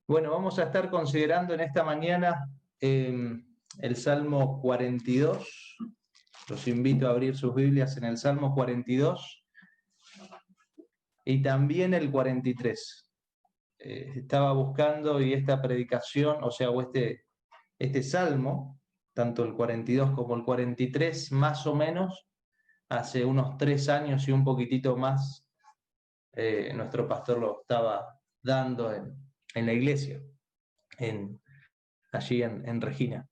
Bueno, vamos a estar considerando en esta mañana el Salmo 42. Los invito a abrir sus Biblias en el Salmo 42 y también el 43. Estaba buscando y esta predicación, o este Salmo, tanto el 42 como el 43, más o menos, hace unos 3 años y un poquitito más, nuestro pastor lo estaba dando en la iglesia, allí en Regina.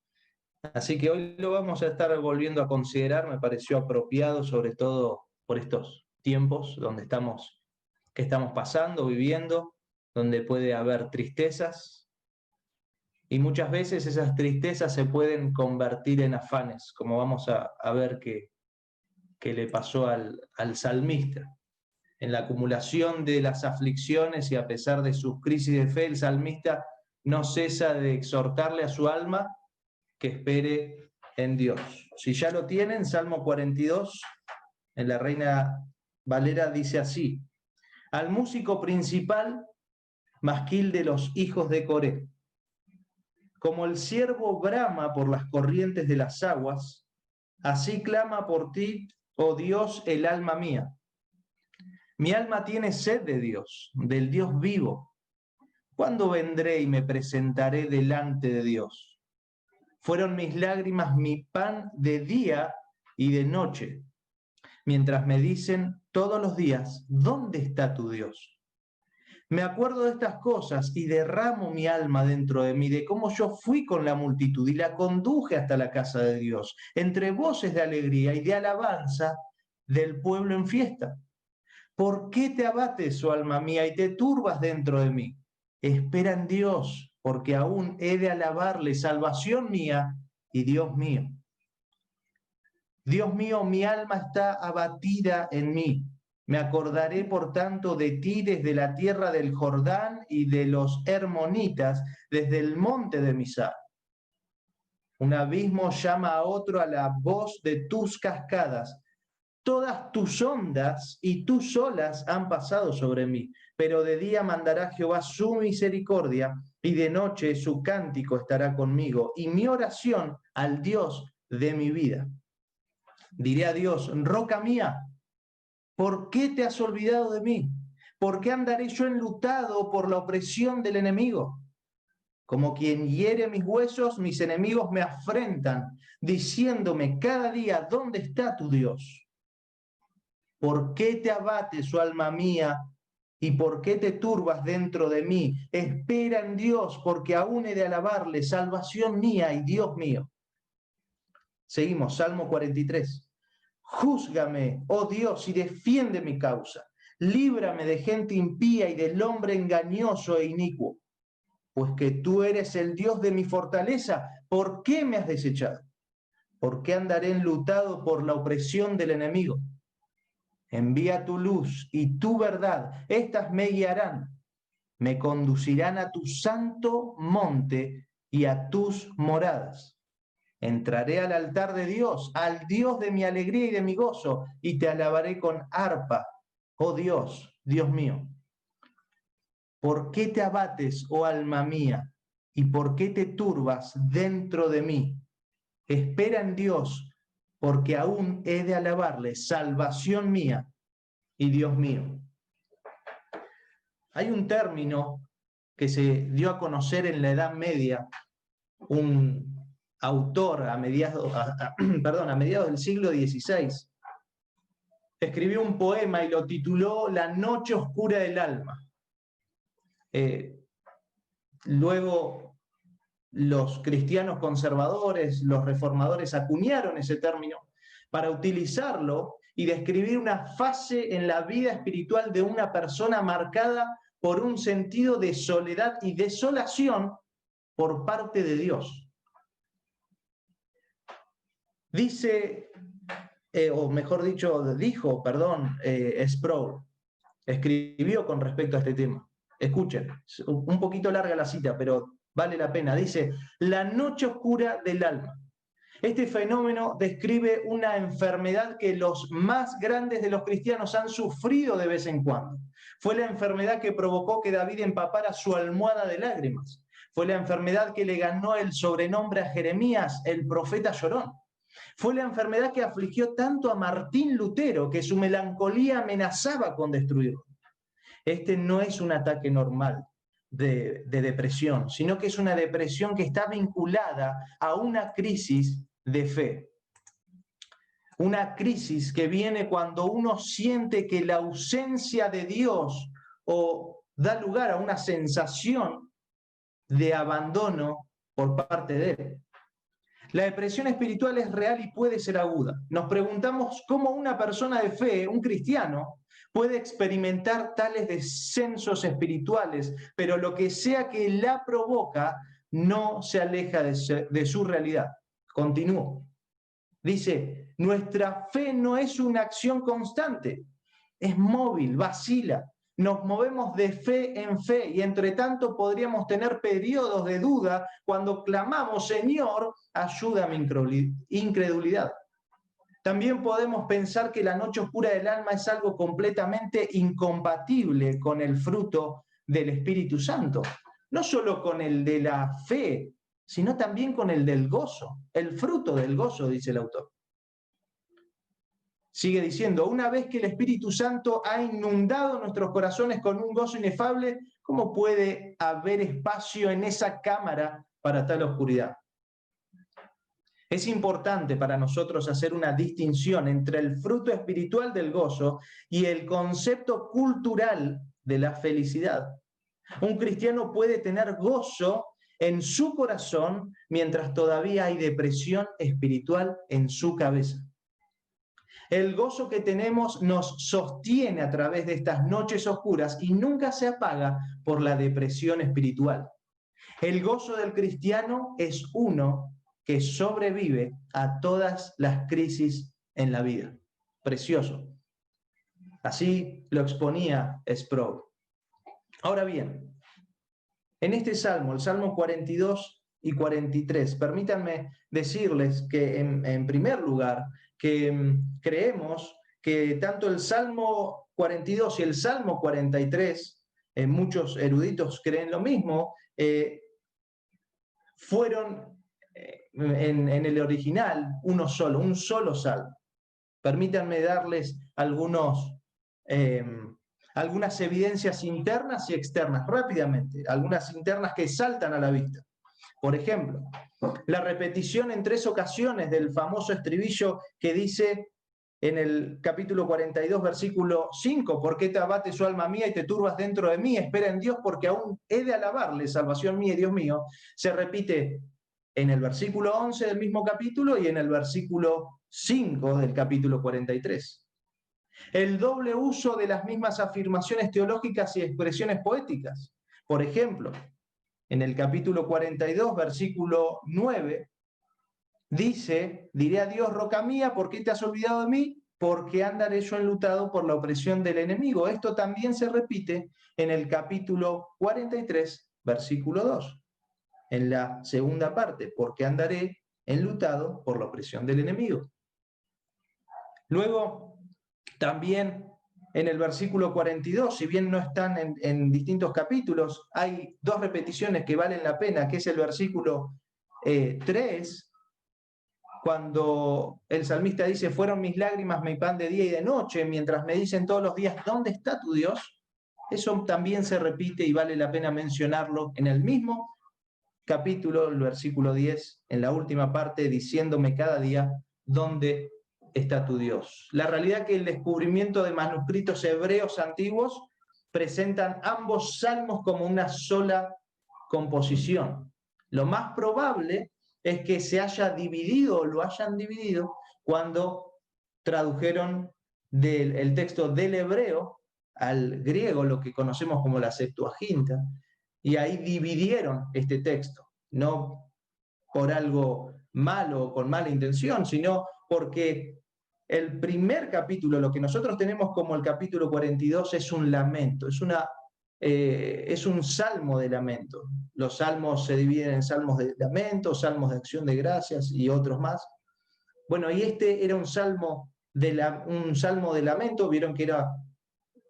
Así que hoy lo vamos a estar volviendo a considerar, me pareció apropiado, sobre todo por estos tiempos que estamos pasando, viviendo, donde puede haber tristezas, y muchas veces esas tristezas se pueden convertir en afanes, como vamos a ver que le pasó al salmista. En la acumulación de las aflicciones y a pesar de sus crisis de fe, el salmista no cesa de exhortarle a su alma que espere en Dios. Si ya lo tienen, Salmo 42, en la Reina Valera dice así: al músico principal, masquil de los hijos de Coré. Como el ciervo brama por las corrientes de las aguas, así clama por ti, oh Dios, el alma mía. Mi alma tiene sed de Dios, del Dios vivo. ¿Cuándo vendré y me presentaré delante de Dios? Fueron mis lágrimas mi pan de día y de noche, mientras me dicen todos los días, ¿dónde está tu Dios? Me acuerdo de estas cosas y derramo mi alma dentro de mí, de cómo yo fui con la multitud y la conduje hasta la casa de Dios, entre voces de alegría y de alabanza del pueblo en fiesta. ¿Por qué te abates, oh alma mía, y te turbas dentro de mí? Espera en Dios, porque aún he de alabarle, salvación mía y Dios mío. Dios mío, mi alma está abatida en mí. Me acordaré, por tanto, de ti desde la tierra del Jordán y de los Hermonitas, desde el monte de Misá. Un abismo llama a otro a la voz de tus cascadas. Todas tus ondas y tus olas han pasado sobre mí, pero de día mandará Jehová su misericordia y de noche su cántico estará conmigo y mi oración al Dios de mi vida. Diré a Dios, roca mía, ¿por qué te has olvidado de mí? ¿Por qué andaré yo enlutado por la opresión del enemigo? Como quien hiere mis huesos, mis enemigos me afrentan, diciéndome cada día, ¿dónde está tu Dios? ¿Por qué te abates, oh alma mía, y por qué te turbas dentro de mí? Espera en Dios, porque aún he de alabarle, salvación mía y Dios mío. Seguimos, Salmo 43. Júzgame, oh Dios, y defiende mi causa. Líbrame de gente impía y del hombre engañoso e inicuo. Pues que tú eres el Dios de mi fortaleza, ¿por qué me has desechado? ¿Por qué andaré enlutado por la opresión del enemigo? Envía tu luz y tu verdad, estas me guiarán, me conducirán a tu santo monte y a tus moradas. Entraré al altar de Dios, al Dios de mi alegría y de mi gozo, y te alabaré con arpa, oh Dios, Dios mío. ¿Por qué te abates, oh alma mía, y por qué te turbas dentro de mí? Espera en Dios, porque aún he de alabarle, salvación mía y Dios mío. Hay un término que se dio a conocer en la Edad Media, un autor a mediados del siglo XVI, escribió un poema y lo tituló La noche oscura del alma. Luego los cristianos conservadores, los reformadores acuñaron ese término para utilizarlo y describir una fase en la vida espiritual de una persona marcada por un sentido de soledad y desolación por parte de Dios. Dice, o mejor dicho, Sproul, escribió con respecto a este tema. Escuchen, un poquito larga la cita, pero vale la pena. Dice, la noche oscura del alma Este fenómeno describe una enfermedad que los más grandes de los cristianos han sufrido de vez en cuando. Fue la enfermedad que provocó que David empapara su almohada de lágrimas. Fue la enfermedad que le ganó el sobrenombre a Jeremías, el profeta llorón. Fue la enfermedad que afligió tanto a Martín Lutero que su melancolía amenazaba con destruirlo. Este no es un ataque normal de depresión, sino que es una depresión que está vinculada a una crisis de fe. Una crisis que viene cuando uno siente que la ausencia de Dios o da lugar a una sensación de abandono por parte de Él. La depresión espiritual es real y puede ser aguda. Nos preguntamos cómo una persona de fe, un cristiano, puede experimentar tales descensos espirituales, pero lo que sea que la provoca no se aleja de su realidad. Continúo. Dice, nuestra fe no es una acción constante, es móvil, vacila. Nos movemos de fe en fe y entre tanto podríamos tener periodos de duda cuando clamamos, Señor, ayuda a mi incredulidad. También podemos pensar que la noche oscura del alma es algo completamente incompatible con el fruto del Espíritu Santo. No solo con el de la fe, sino también con el del gozo. El fruto del gozo, dice el autor. Sigue diciendo, una vez que el Espíritu Santo ha inundado nuestros corazones con un gozo inefable, ¿cómo puede haber espacio en esa cámara para tal oscuridad? Es importante para nosotros hacer una distinción entre el fruto espiritual del gozo y el concepto cultural de la felicidad. Un cristiano puede tener gozo en su corazón mientras todavía hay depresión espiritual en su cabeza. El gozo que tenemos nos sostiene a través de estas noches oscuras y nunca se apaga por la depresión espiritual. El gozo del cristiano es uno que sobrevive a todas las crisis en la vida. Precioso. Así lo exponía Sproul. Ahora bien, en este salmo, el Salmo 42 y 43, permítanme decirles que en primer lugar, que creemos que tanto el Salmo 42 y el Salmo 43, muchos eruditos creen lo mismo, fueron en el original un solo salmo. Permítanme darles algunas evidencias internas y externas, rápidamente, algunas internas que saltan a la vista. Por ejemplo, la repetición en 3 ocasiones del famoso estribillo que dice en el capítulo 42, versículo 5, ¿por qué te abate su alma mía y te turbas dentro de mí? Espera en Dios porque aún he de alabarle, salvación mía y Dios mío. Se repite en el versículo 11 del mismo capítulo y en el versículo 5 del capítulo 43. El doble uso de las mismas afirmaciones teológicas y expresiones poéticas. Por ejemplo, en el capítulo 42, versículo 9, dice, diré a Dios, roca mía, ¿por qué te has olvidado de mí? Porque andaré yo enlutado por la opresión del enemigo. Esto también se repite en el capítulo 43, versículo 2. En la segunda parte, porque andaré enlutado por la opresión del enemigo. Luego, también en el versículo 42, si bien no están en distintos capítulos, hay 2 repeticiones que valen la pena, que es el versículo 3, cuando el salmista dice, fueron mis lágrimas mi pan de día y de noche, mientras me dicen todos los días, ¿dónde está tu Dios? Eso también se repite y vale la pena mencionarlo en el mismo capítulo, el versículo 10, en la última parte, diciéndome cada día, ¿dónde está tu Dios? La realidad es que el descubrimiento de manuscritos hebreos antiguos presentan ambos salmos como una sola composición. Lo más probable es que se haya dividido o lo hayan dividido cuando tradujeron el texto del hebreo al griego, lo que conocemos como la Septuaginta, y ahí dividieron este texto, no por algo malo o con mala intención, sino porque el primer capítulo, lo que nosotros tenemos como el capítulo 42, es un lamento, es una es un salmo de lamento. Los salmos se dividen en salmos de lamento, salmos de acción de gracias y otros más. Bueno, y este era un salmo de lamento, vieron que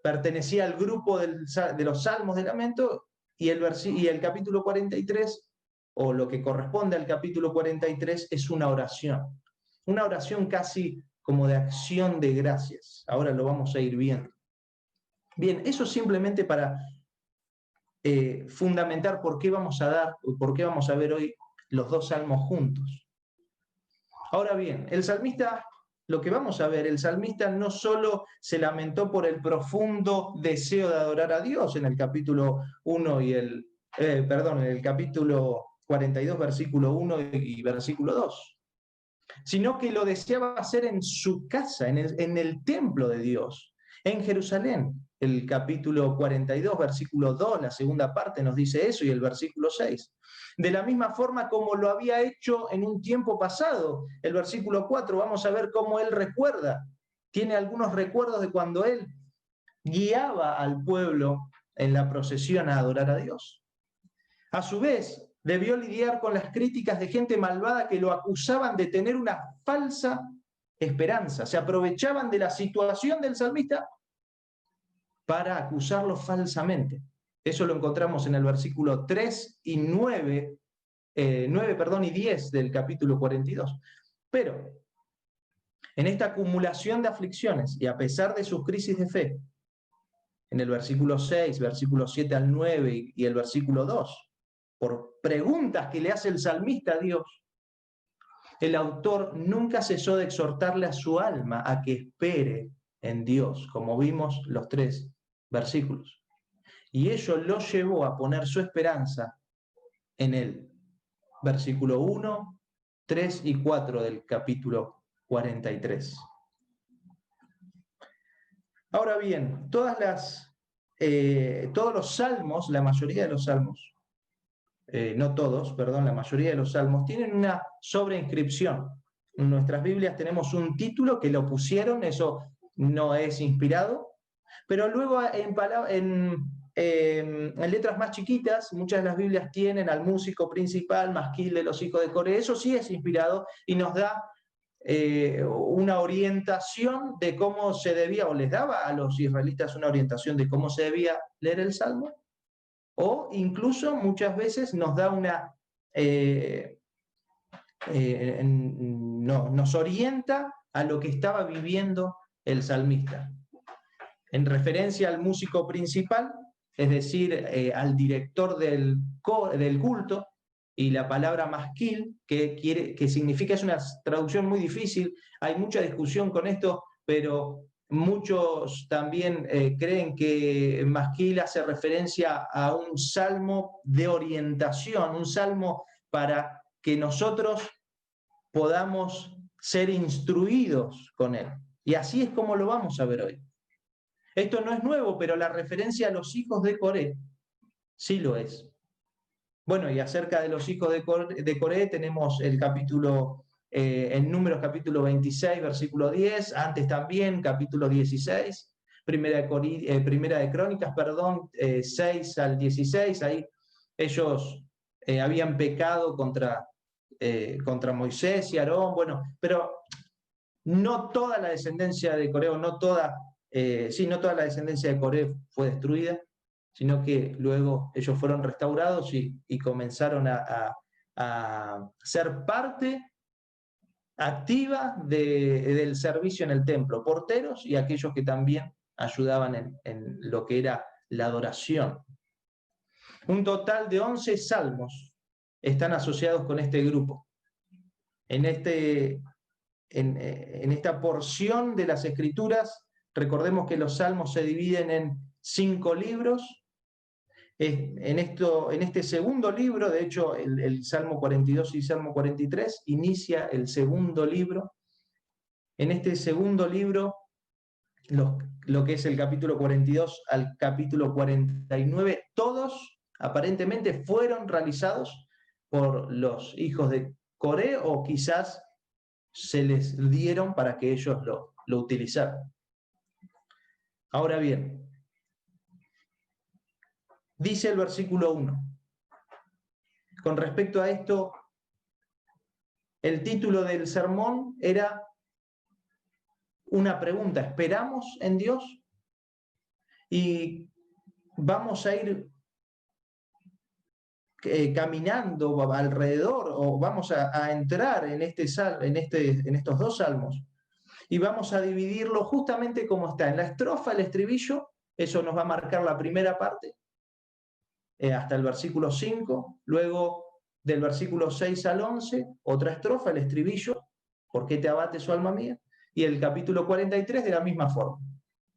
pertenecía al grupo de los salmos de lamento, y el capítulo 43, o lo que corresponde al capítulo 43, es una oración casi como de acción de gracias. Ahora lo vamos a ir viendo. Bien, eso simplemente para fundamentar por qué vamos a ver hoy los dos salmos juntos. Ahora bien, el salmista, lo que vamos a ver, el salmista no solo se lamentó por el profundo deseo de adorar a Dios en el capítulo 1 en el capítulo 42, versículo 1 y versículo 2, sino que lo deseaba hacer en su casa, en el templo de Dios, en Jerusalén. El capítulo 42, versículo 2, la segunda parte nos dice eso, y el versículo 6. De la misma forma como lo había hecho en un tiempo pasado. El versículo 4, vamos a ver cómo él tiene algunos recuerdos de cuando él guiaba al pueblo en la procesión a adorar a Dios. A su vez, debió lidiar con las críticas de gente malvada que lo acusaban de tener una falsa esperanza. Se aprovechaban de la situación del salmista para acusarlo falsamente. Eso lo encontramos en el versículo 3 y 9 y 10 del capítulo 42. Pero en esta acumulación de aflicciones, y a pesar de sus crisis de fe, en el versículo 6, versículo 7 al 9 y el versículo 2, por preguntas que le hace el salmista a Dios, el autor nunca cesó de exhortarle a su alma a que espere en Dios, como vimos los 3 versículos. Y ello lo llevó a poner su esperanza en el versículo 1, 3 y 4 del capítulo 43. Ahora bien, todos los salmos, la mayoría de los salmos, no todos, perdón, la mayoría de los salmos tienen una sobreinscripción. En nuestras Biblias tenemos un título que lo pusieron, eso no es inspirado, pero luego en letras más chiquitas, muchas de las Biblias tienen al músico principal, Masquil de los hijos de Coré. Eso sí es inspirado y nos da una orientación de cómo se debía, o les daba a los israelitas una orientación de cómo se debía leer el Salmo, o incluso muchas veces nos da nos orienta a lo que estaba viviendo el salmista. En referencia al músico principal, es decir, al director del culto, y la palabra masquil, que significa, es una traducción muy difícil, hay mucha discusión con esto, pero muchos también creen que masquil hace referencia a un salmo de orientación, un salmo para que nosotros podamos ser instruidos con él. Y así es como lo vamos a ver hoy. Esto no es nuevo, pero la referencia a los hijos de Coré sí lo es. Bueno, y acerca de los hijos de Coré tenemos el capítulo, en Números capítulo 26, versículo 10, antes también capítulo 16, primera de Crónicas, 6 al 16, ahí ellos habían pecado contra Moisés y Aarón, bueno, pero no toda la descendencia de Coré, no toda la descendencia de Coré fue destruida, sino que luego ellos fueron restaurados y comenzaron a ser parte activa del servicio en el templo, porteros y aquellos que también ayudaban en lo que era la adoración. Un total de 11 salmos están asociados con este grupo. En esta porción de las Escrituras, recordemos que los salmos se dividen en 5 libros. En este segundo libro, de hecho, el Salmo 42 y Salmo 43 inicia el segundo libro. En este segundo libro, lo que es el capítulo 42 al capítulo 49, todos aparentemente fueron realizados por los hijos de Coré, o quizás se les dieron para que ellos lo utilizaran. Ahora bien, Dice el versículo 1. Con respecto a esto, el título del sermón era una pregunta: ¿esperamos en Dios? Y vamos a ir caminando alrededor, o vamos a entrar en estos dos salmos, y vamos a dividirlo justamente como está. En la estrofa, el estribillo, eso nos va a marcar la primera parte, hasta el versículo 5, luego del versículo 6 al 11, otra estrofa, el estribillo, ¿por qué te abates, oh alma mía? Y el capítulo 43 de la misma forma,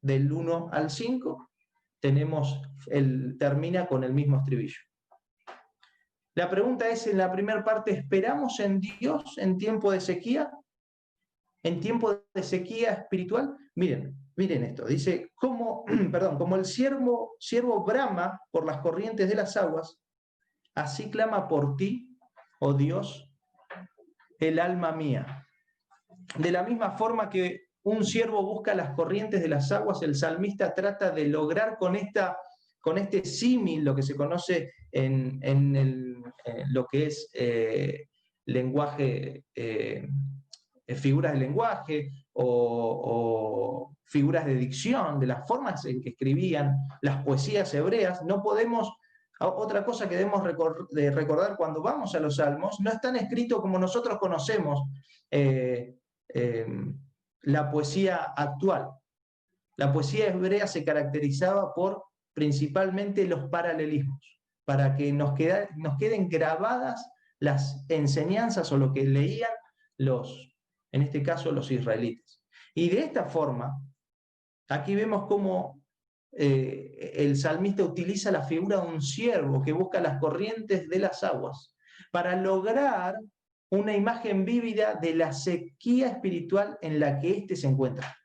del 1 al 5, termina con el mismo estribillo. La pregunta es, en la primera parte, ¿esperamos en Dios en tiempo de sequía? ¿En tiempo de sequía espiritual? Miren esto, dice, como el ciervo brama por las corrientes de las aguas, así clama por ti, oh Dios, el alma mía. De la misma forma que un ciervo busca las corrientes de las aguas, el salmista trata de lograr con este símil, lo que se conoce en lo que es lenguaje, figuras de lenguaje o figuras de dicción, de las formas en que escribían las poesías hebreas. No podemos, otra cosa que debemos recordar cuando vamos a los salmos, no están escritos como nosotros conocemos la poesía actual. La poesía hebrea se caracterizaba por principalmente los paralelismos, para que nos queden grabadas las enseñanzas o lo que leían en este caso, los israelitas. Y de esta forma, aquí vemos cómo el salmista utiliza la figura de un ciervo que busca las corrientes de las aguas para lograr una imagen vívida de la sequía espiritual en la que éste se encuentra.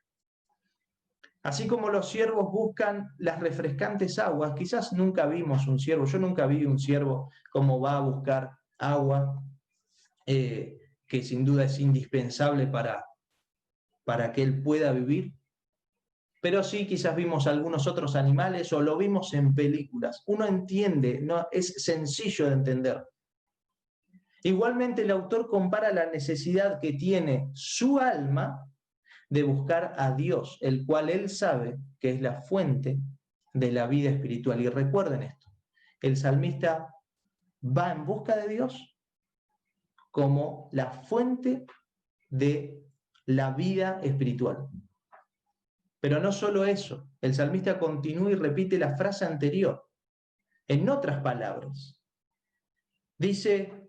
Así como los ciervos buscan las refrescantes aguas, quizás nunca vimos un ciervo, yo nunca vi un ciervo como va a buscar agua, que sin duda es indispensable para que él pueda vivir, pero sí quizás vimos algunos otros animales o lo vimos en películas. Uno entiende, no, es sencillo de entender. Igualmente el autor compara la necesidad que tiene su alma de buscar a Dios, el cual él sabe que es la fuente de la vida espiritual. Y recuerden esto, el salmista va en busca de Dios como la fuente de la vida espiritual. Pero no solo eso, el salmista continúa y repite la frase anterior, en otras palabras. Dice,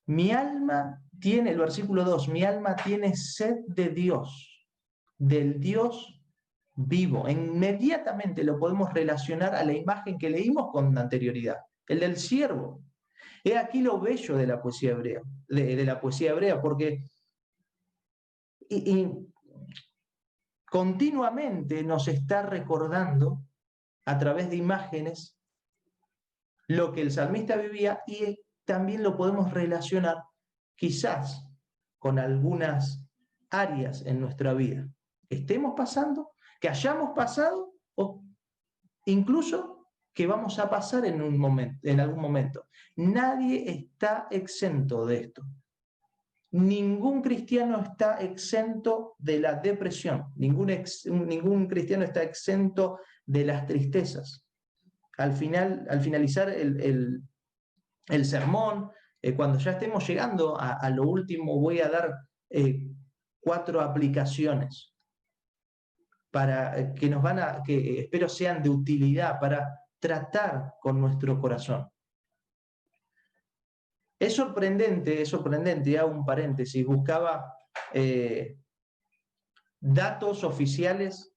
mi alma tiene, el versículo 2, mi alma tiene sed de Dios, del Dios vivo. Inmediatamente lo podemos relacionar a la imagen que leímos con anterioridad, el del siervo. He aquí lo bello de la poesía hebrea, de la poesía hebrea, porque continuamente nos está recordando a través de imágenes lo que el salmista vivía, y también lo podemos relacionar quizás con algunas áreas en nuestra vida que estemos pasando, que hayamos pasado, o incluso que vamos a pasar en algún momento. Nadie está exento de esto. Ningún cristiano está exento de la depresión, ningún cristiano está exento de las tristezas. Al finalizar el sermón, cuando ya estemos llegando a lo último, voy a dar 4 aplicaciones para que espero sean de utilidad para tratar con nuestro corazón. Es sorprendente, y hago un paréntesis, buscaba datos oficiales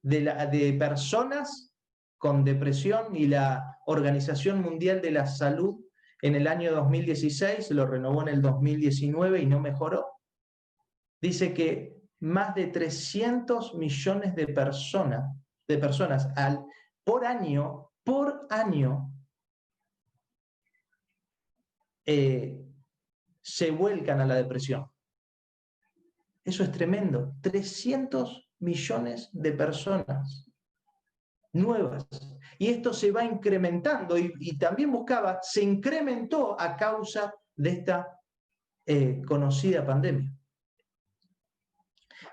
de personas con depresión, y la Organización Mundial de la Salud en el año 2016 lo renovó en el 2019 y no mejoró. Dice que más de 300 millones de personas por año, se vuelcan a la depresión. Eso es tremendo. 300 millones de personas. nuevas. Y esto se va incrementando y también se incrementó a causa de esta conocida pandemia.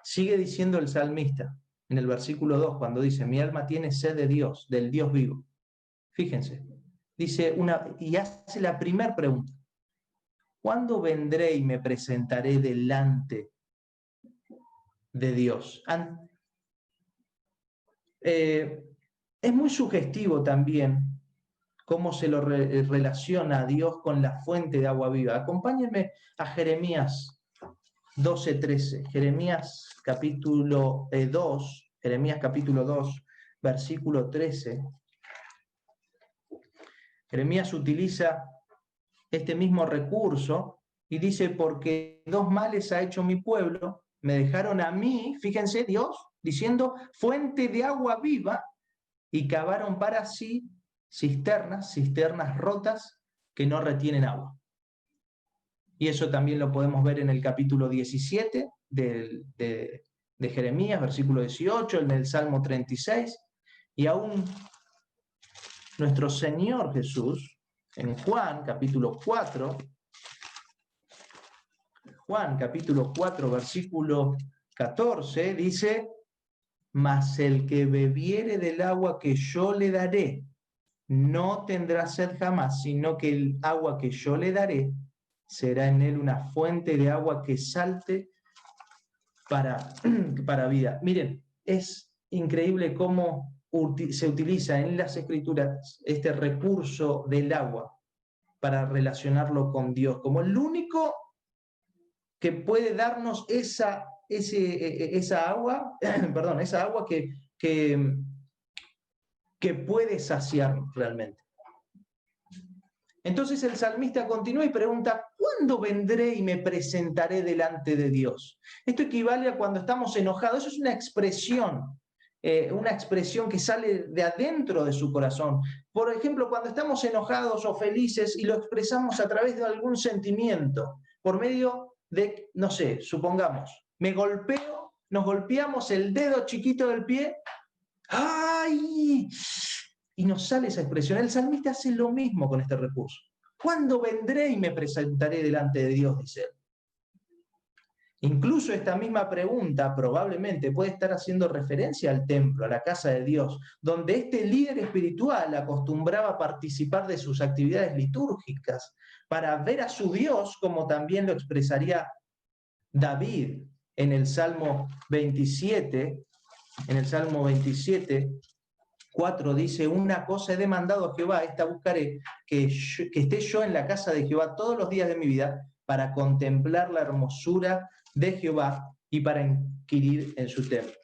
Sigue diciendo el salmista en el versículo 2, cuando dice, mi alma tiene sed de Dios, del Dios vivo. Fíjense, dice y hace la primera pregunta. ¿Cuándo vendré y me presentaré delante de Dios? Es muy sugestivo también cómo se lo relaciona a Dios con la fuente de agua viva. Acompáñenme a Jeremías 12:13. Jeremías capítulo 2, versículo 13. Jeremías utiliza este mismo recurso y dice, porque 2 males ha hecho mi pueblo, me dejaron a mí, fíjense Dios, diciendo, fuente de agua viva, y cavaron para sí cisternas rotas que no retienen agua. Y eso también lo podemos ver en el capítulo 17 de Jeremías, versículo 18, en el Salmo 36, y aún nuestro Señor Jesús, en Juan capítulo 4, versículo 14, dice, mas el que bebiere del agua que yo le daré, no tendrá sed jamás, sino que el agua que yo le daré será en él una fuente de agua que salte para vida. Miren, es increíble cómo se utiliza en las Escrituras este recurso del agua para relacionarlo con Dios, como el único que puede darnos esa agua, esa agua que puede saciarnos realmente. Entonces el salmista continúa y pregunta, ¿cuándo vendré y me presentaré delante de Dios? Esto equivale a cuando estamos enojados. Eso es una expresión que sale de adentro de su corazón. Por ejemplo, cuando estamos enojados o felices y lo expresamos a través de algún sentimiento, por medio de, no sé, supongamos, nos golpeamos el dedo chiquito del pie, ¡ay! Y nos sale esa expresión. El salmista hace lo mismo con este recurso. ¿Cuándo vendré y me presentaré delante de Dios? Dice él. Incluso esta misma pregunta probablemente puede estar haciendo referencia al templo, a la casa de Dios, donde este líder espiritual acostumbraba a participar de sus actividades litúrgicas para ver a su Dios, como también lo expresaría David en el Salmo 27. En el Salmo 27, 4 dice, una cosa he demandado a Jehová, esta buscaré, que esté yo en la casa de Jehová todos los días de mi vida para contemplar la hermosura de Jehová y para inquirir en su templo.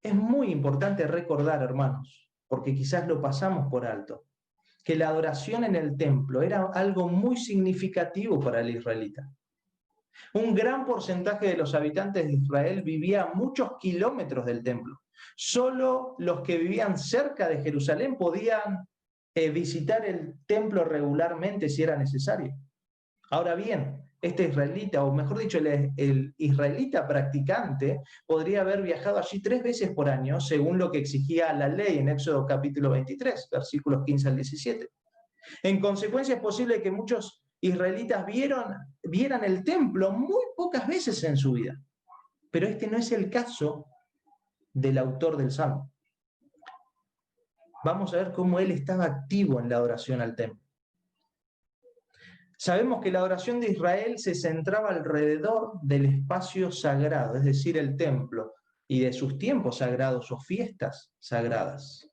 Es muy importante recordar, hermanos, porque quizás lo pasamos por alto, que la adoración en el templo era algo muy significativo para el israelita. Un gran porcentaje de los habitantes de Israel vivía a muchos kilómetros del templo. Solo los que vivían cerca de Jerusalén podían visitar el templo regularmente si era necesario. Ahora bien, este israelita, o mejor dicho, el israelita practicante, podría haber viajado allí 3 veces por año, según lo que exigía la ley en Éxodo capítulo 23, versículos 15 al 17. En consecuencia, es posible que muchos israelitas vieran el templo muy pocas veces en su vida. Pero este no es el caso del autor del Salmo. Vamos a ver cómo él estaba activo en la adoración al templo. Sabemos que la adoración de Israel se centraba alrededor del espacio sagrado, es decir, el templo, y de sus tiempos sagrados o fiestas sagradas.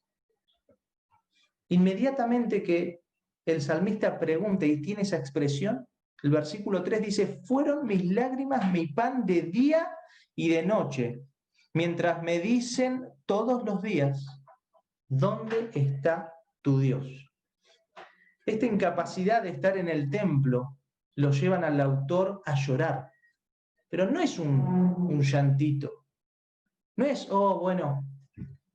Inmediatamente que el salmista pregunta y tiene esa expresión, el versículo 3 dice, fueron mis lágrimas mi pan de día y de noche, mientras me dicen todos los días, ¿dónde está tu Dios? Esta incapacidad de estar en el templo lo llevan al autor a llorar, pero no es un llantito, no es, oh, bueno,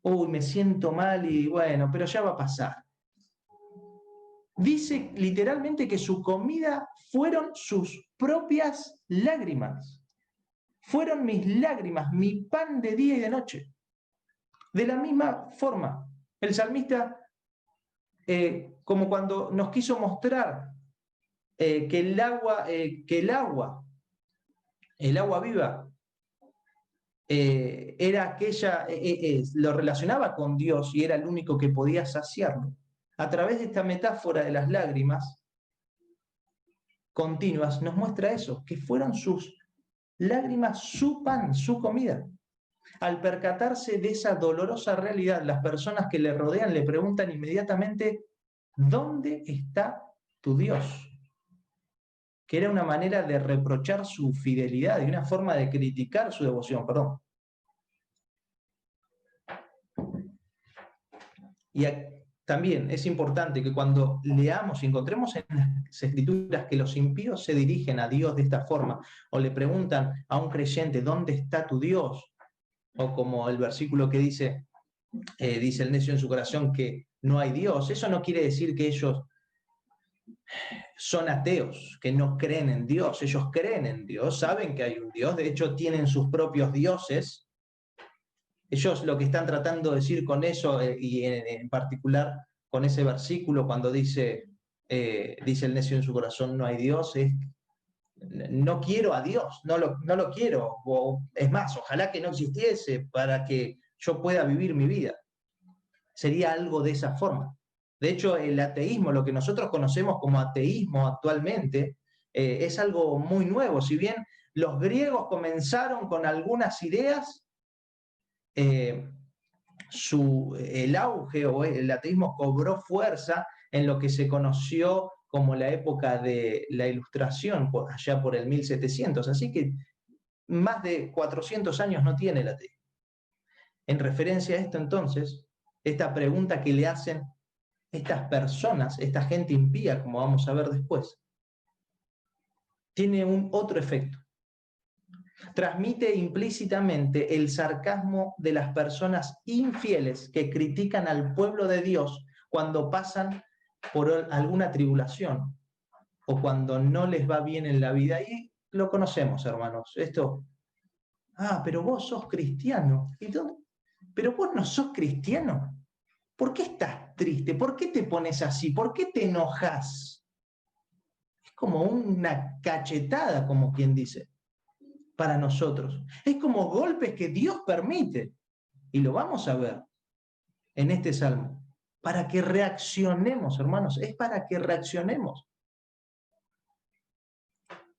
me siento mal y bueno, pero ya va a pasar. Dice literalmente que su comida fueron sus propias lágrimas. fueron mis lágrimas, mi pan de día y de noche. De la misma forma, el salmista, como cuando nos quiso mostrar que el agua viva, era aquella, lo relacionaba con Dios y era el único que podía saciarlo. A través de esta metáfora de las lágrimas continuas nos muestra eso, que fueron sus lágrimas, su pan, su comida. Al percatarse de esa dolorosa realidad, las personas que le rodean le preguntan inmediatamente, ¿dónde está tu Dios? Que era una manera de reprochar su fidelidad y una forma de criticar su devoción, perdón. Y también es importante que cuando leamos y encontremos en las Escrituras que los impíos se dirigen a Dios de esta forma, o le preguntan a un creyente, ¿dónde está tu Dios? O como el versículo que dice el necio en su corazón que no hay Dios. Eso no quiere decir que ellos son ateos, que no creen en Dios. Ellos creen en Dios, saben que hay un Dios, de hecho tienen sus propios dioses. Ellos lo que están tratando de decir con eso, y en particular con ese versículo, cuando dice el necio en su corazón no hay Dios, es no quiero a Dios, no lo quiero. O, es más, ojalá que no existiese para que yo pueda vivir mi vida. Sería algo de esa forma. De hecho, el ateísmo, lo que nosotros conocemos como ateísmo actualmente, es algo muy nuevo. Si bien los griegos comenzaron con algunas ideas, el auge o el ateísmo cobró fuerza en lo que se conoció como la época de la Ilustración, allá por el 1700. Así que más de 400 años no tiene el ateísmo. En referencia a esto, entonces, esta pregunta que le hacen estas personas, esta gente impía, como vamos a ver después, tiene un otro efecto. Transmite implícitamente el sarcasmo de las personas infieles que critican al pueblo de Dios cuando pasan por alguna tribulación o cuando no les va bien en la vida. Y lo conocemos, hermanos. Esto, pero vos sos cristiano. Pero vos no sos cristiano. ¿Por qué estás triste? ¿Por qué te pones así? ¿Por qué te enojas? Es como una cachetada, como quien dice, para nosotros. Es como golpes que Dios permite. Y lo vamos a ver en este salmo. Para que reaccionemos, hermanos. Es para que reaccionemos.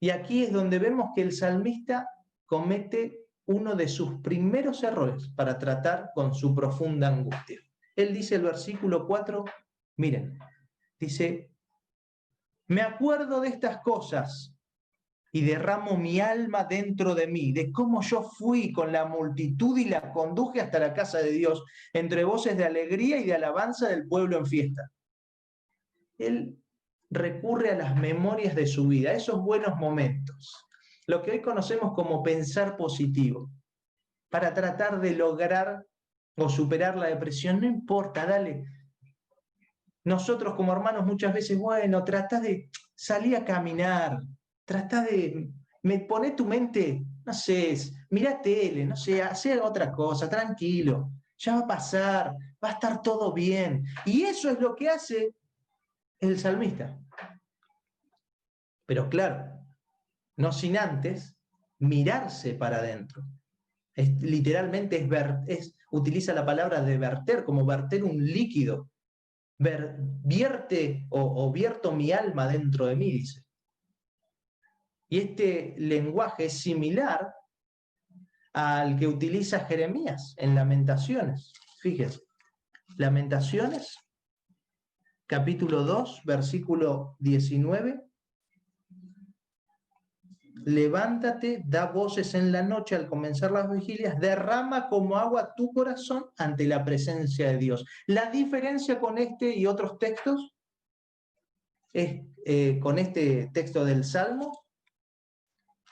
Y aquí es donde vemos que el salmista comete uno de sus primeros errores para tratar con su profunda angustia. Él dice el versículo 4, miren, dice, me acuerdo de estas cosas y derramo mi alma dentro de mí, de cómo yo fui con la multitud y la conduje hasta la casa de Dios, entre voces de alegría y de alabanza del pueblo en fiesta. Él recurre a las memorias de su vida, a esos buenos momentos, lo que hoy conocemos como pensar positivo, para tratar de lograr o superar la depresión. No importa, dale. Nosotros como hermanos muchas veces, bueno, trata de salir a caminar, trata de poner tu mente, no sé, mira tele, no sé, hacer otra cosa, tranquilo, ya va a pasar, va a estar todo bien. Y eso es lo que hace el salmista. Pero claro, no sin antes mirarse para adentro. Literalmente utiliza la palabra de verter, como verter un líquido. Vierte o vierto mi alma dentro de mí, dice. Y este lenguaje es similar al que utiliza Jeremías en Lamentaciones. Fíjense, Lamentaciones, capítulo 2, versículo 19. Levántate, da voces en la noche al comenzar las vigilias, derrama como agua tu corazón ante la presencia de Dios. La diferencia con este y otros textos es, con este texto del Salmo,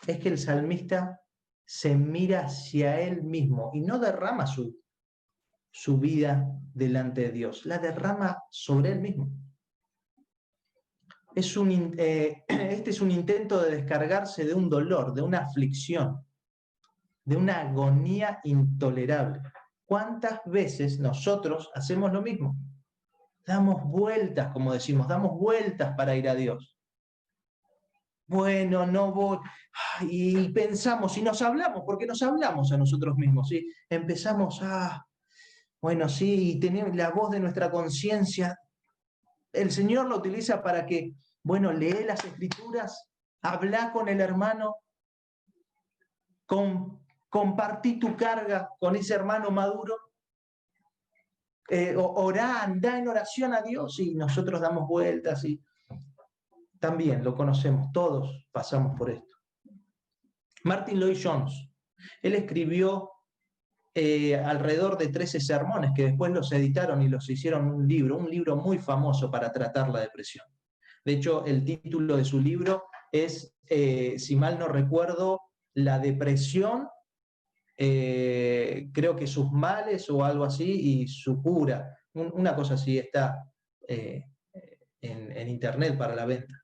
es que el salmista se mira hacia él mismo y no derrama su vida delante de Dios, la derrama sobre él mismo. Este es un intento de descargarse de un dolor, de una aflicción. de una agonía intolerable. ¿Cuántas veces nosotros hacemos lo mismo? Damos vueltas, como decimos, damos vueltas para ir a Dios. Bueno, no voy. Y pensamos, y nos hablamos, porque nos hablamos a nosotros mismos, ¿sí? Empezamos a, bueno, sí, y tenemos la voz de nuestra conciencia. El Señor lo utiliza para que, bueno, lee las Escrituras, habla con el hermano, compartí tu carga con ese hermano maduro, orá, andá en oración a Dios, y nosotros damos vueltas, y también lo conocemos, todos pasamos por esto. Martin Lloyd-Jones, él escribió alrededor de 13 sermones que después los editaron y los hicieron un libro muy famoso para tratar la depresión. De hecho, el título de su libro es, si mal no recuerdo, La depresión, creo que sus males o algo así, y su cura. Una cosa así está en internet para la venta.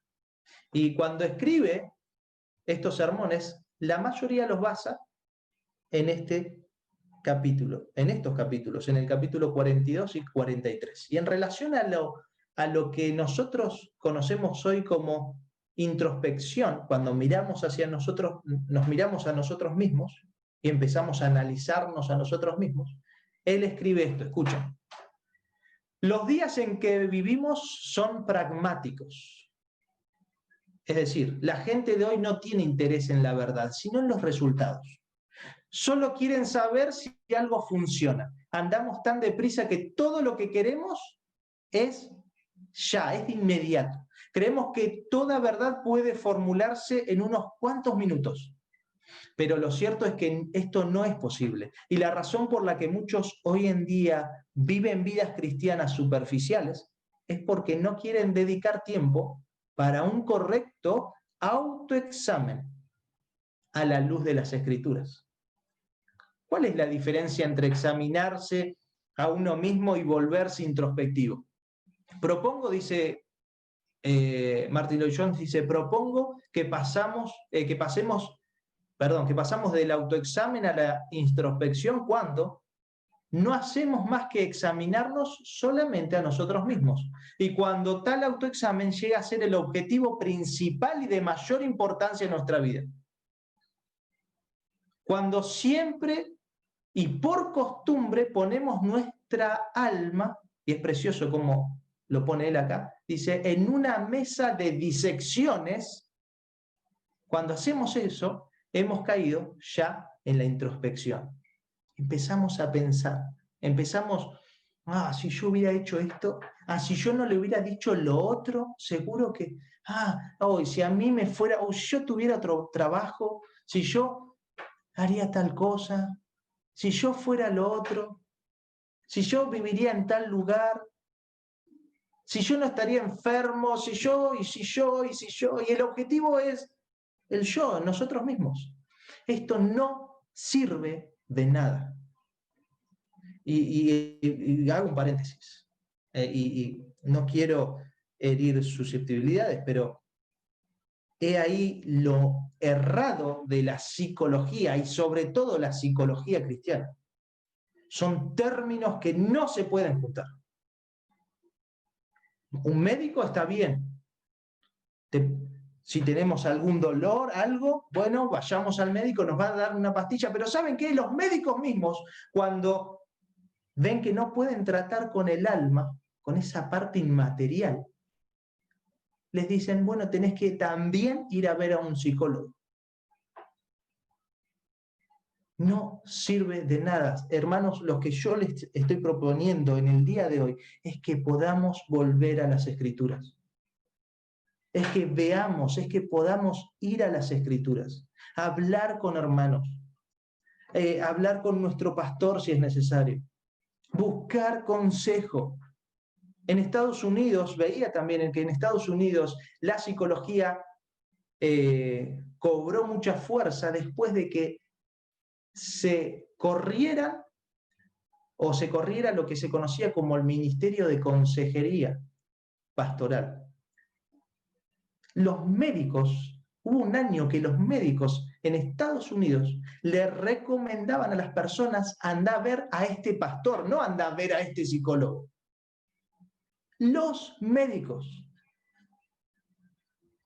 Y cuando escribe estos sermones, la mayoría los basa en este capítulo, en estos capítulos, en el capítulo 42 y 43. Y en relación a lo que nosotros conocemos hoy como introspección, cuando miramos hacia nosotros, nos miramos a nosotros mismos y empezamos a analizarnos a nosotros mismos, él escribe esto, escucha. Los días en que vivimos son pragmáticos. Es decir, la gente de hoy no tiene interés en la verdad, sino en los resultados. Solo quieren saber si algo funciona. Andamos tan deprisa que todo lo que queremos es ya, es de inmediato. Creemos que toda verdad puede formularse en unos cuantos minutos. Pero lo cierto es que esto no es posible. Y la razón por la que muchos hoy en día viven vidas cristianas superficiales es porque no quieren dedicar tiempo para un correcto autoexamen a la luz de las Escrituras. ¿Cuál es la diferencia entre examinarse a uno mismo y volverse introspectivo? Propongo, dice Martin Lloyd-Jones, dice, propongo que pasamos del autoexamen a la introspección cuando no hacemos más que examinarnos solamente a nosotros mismos. Y cuando tal autoexamen llega a ser el objetivo principal y de mayor importancia en nuestra vida. Cuando siempre y por costumbre ponemos nuestra alma, y es precioso como lo pone él acá, dice, en una mesa de disecciones. Cuando hacemos eso, hemos caído ya en la introspección. Empezamos a pensar, empezamos, si yo hubiera hecho esto, si yo no le hubiera dicho lo otro, seguro que, si a mí me fuera, o si yo tuviera otro trabajo, si yo haría tal cosa, si yo fuera lo otro, si yo viviría en tal lugar, si yo no estaría enfermo, y el objetivo es el yo, nosotros mismos. Esto no sirve de nada. Y hago un paréntesis, y no quiero herir susceptibilidades, pero he ahí lo errado de la psicología, y sobre todo la psicología cristiana. Son términos que no se pueden juntar. Un médico está bien. Si tenemos algún dolor, algo, bueno, vayamos al médico, nos va a dar una pastilla, pero ¿saben qué? Los médicos mismos, cuando ven que no pueden tratar con el alma, con esa parte inmaterial, les dicen, bueno, tenés que también ir a ver a un psicólogo. No sirve de nada. Hermanos, lo que yo les estoy proponiendo en el día de hoy es que podamos volver a las Escrituras. Es que veamos, es que podamos ir a las Escrituras, hablar con hermanos, hablar con nuestro pastor si es necesario, buscar consejo. En Estados Unidos, veía también que en Estados Unidos la psicología cobró mucha fuerza después de que se corriera lo que se conocía como el Ministerio de Consejería Pastoral. Los médicos, hubo un año que los médicos en Estados Unidos le recomendaban a las personas anda a ver a este pastor, no anda a ver a este psicólogo. Los médicos.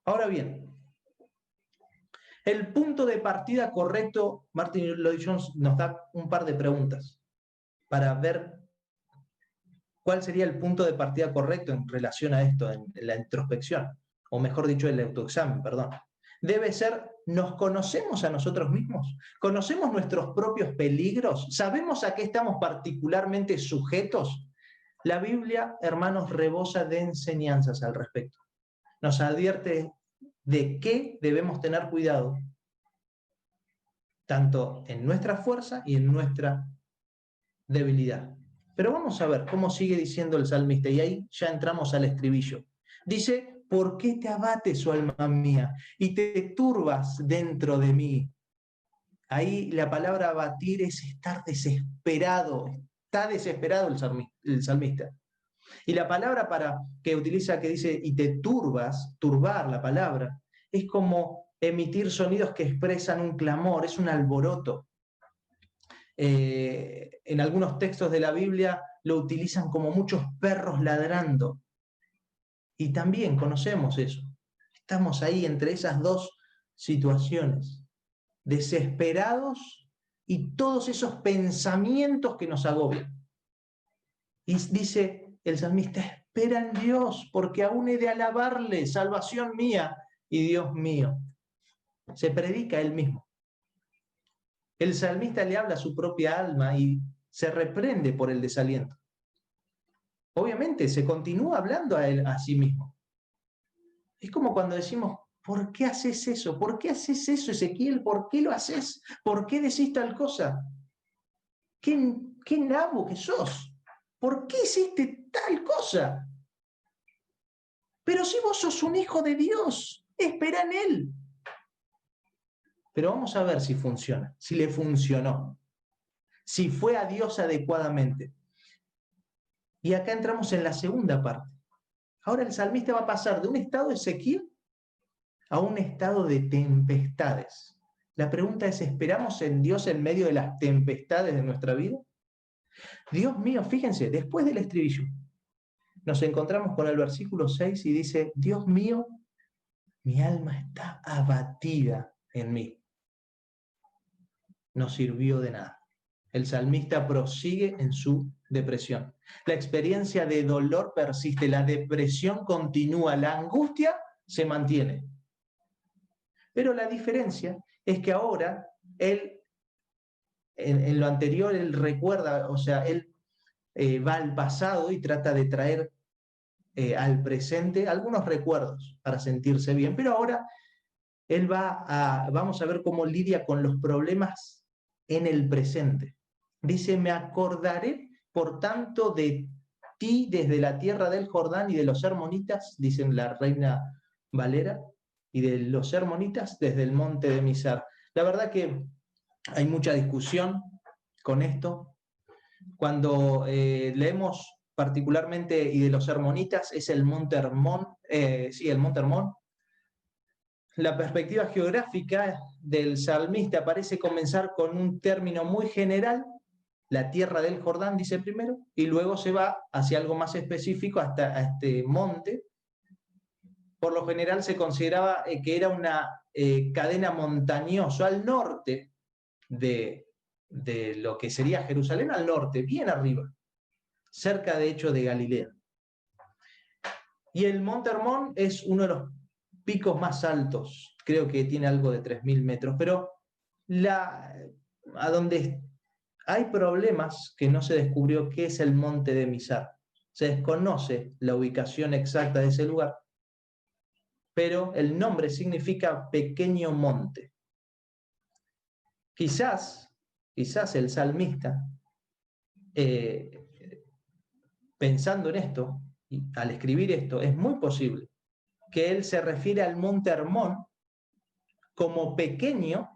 Ahora bien, el punto de partida correcto, Martin Lloyd Jones nos da un par de preguntas para ver cuál sería el punto de partida correcto en relación a esto, en la introspección, o mejor dicho, el autoexamen, perdón. Debe ser, ¿nos conocemos a nosotros mismos? ¿Conocemos nuestros propios peligros? ¿Sabemos a qué estamos particularmente sujetos? La Biblia, hermanos, rebosa de enseñanzas al respecto. Nos advierte de qué debemos tener cuidado, tanto en nuestra fuerza y en nuestra debilidad. Pero vamos a ver cómo sigue diciendo el salmista, y ahí ya entramos al estribillo. Dice, ¿por qué te abates, oh alma mía, y te turbas dentro de mí? Ahí la palabra abatir es estar desesperado, está desesperado el salmista. Y la palabra que utiliza, que dice, y te turbas, turbar la palabra, es como emitir sonidos que expresan un clamor, es un alboroto. En algunos textos de la Biblia lo utilizan como muchos perros ladrando. Y también conocemos eso. Estamos ahí entre esas dos situaciones, desesperados y todos esos pensamientos que nos agobian. Y dice el salmista, espera en Dios, porque aún he de alabarle, salvación mía y Dios mío. Se predica él mismo. El salmista le habla a su propia alma y se reprende por el desaliento. Obviamente se continúa hablando a él, a sí mismo. Es como cuando decimos, ¿por qué haces eso? ¿Por qué haces eso, Ezequiel? ¿Por qué lo haces? ¿Por qué decís tal cosa? ¿Qué nabo que sos? ¿Por qué hiciste tal cosa? Pero si vos sos un hijo de Dios, espera en Él. Pero vamos a ver si funciona, si le funcionó, si fue a Dios adecuadamente. Y acá entramos en la segunda parte. Ahora el salmista va a pasar de un estado de sequía a un estado de tempestades. La pregunta es, ¿esperamos en Dios en medio de las tempestades de nuestra vida? Dios mío, fíjense, después del estribillo, nos encontramos con el versículo 6 y dice, Dios mío, mi alma está abatida en mí. No sirvió de nada. El salmista prosigue en su depresión. La experiencia de dolor persiste, la depresión continúa, la angustia se mantiene. Pero la diferencia es que ahora él, en lo anterior, él recuerda, o sea, él va al pasado y trata de traer al presente algunos recuerdos para sentirse bien, pero ahora él vamos a ver cómo lidia con los problemas en el presente. Dice, me acordaré, por tanto, de ti desde la tierra del Jordán y de los hermonitas, dicen la Reina Valera, y de los hermonitas desde el monte de Mizar. La verdad que hay mucha discusión con esto. Cuando leemos particularmente y de los hermonitas, es el monte Hermón, sí, el monte Hermón. La perspectiva geográfica del salmista parece comenzar con un término muy general, la tierra del Jordán, dice primero, y luego se va hacia algo más específico hasta este monte. Por lo general se consideraba que era una cadena montañosa al norte de lo que sería Jerusalén, al norte, bien arriba, cerca de hecho de Galilea. Y el Monte Hermón es uno de los picos más altos, creo que tiene algo de 3.000 metros, pero a donde hay problemas que no se descubrió qué es el monte de Mizar. Se desconoce la ubicación exacta de ese lugar, pero el nombre significa pequeño monte. Quizás el salmista, pensando en esto, y al escribir esto, es muy posible que él se refiere al monte Hermón como pequeño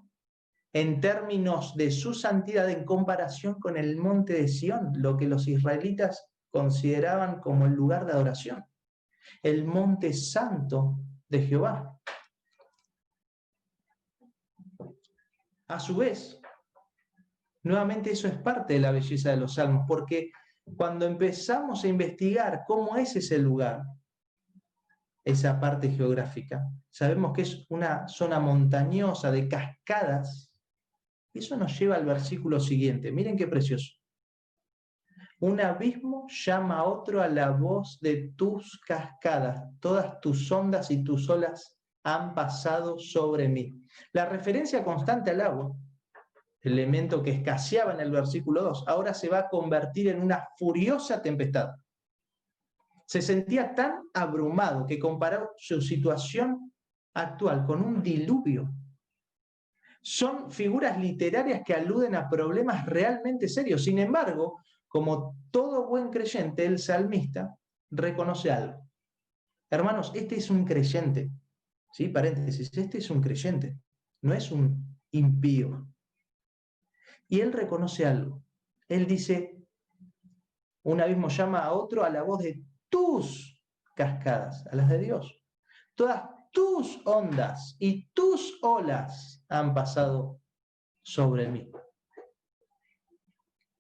en términos de su santidad en comparación con el monte de Sión, lo que los israelitas consideraban como el lugar de adoración, el monte santo de Jehová. A su vez, nuevamente eso es parte de la belleza de los salmos, porque cuando empezamos a investigar cómo es ese lugar, esa parte geográfica, sabemos que es una zona montañosa de cascadas. Eso nos lleva al versículo siguiente. Miren qué precioso. Un abismo llama a otro a la voz de tus cascadas. Todas tus ondas y tus olas han pasado sobre mí. La referencia constante al agua, elemento que escaseaba en el versículo 2, ahora se va a convertir en una furiosa tempestad. Se sentía tan abrumado que comparó su situación actual con un diluvio. Son figuras literarias que aluden a problemas realmente serios. Sin embargo, como todo buen creyente, el salmista reconoce algo. Hermanos, este es un creyente. ¿Sí? Paréntesis, este es un creyente, no es un impío. Y él reconoce algo. Él dice, un abismo llama a otro a la voz de tus cascadas, a las de Dios. Todas tus ondas y tus olas han pasado sobre mí.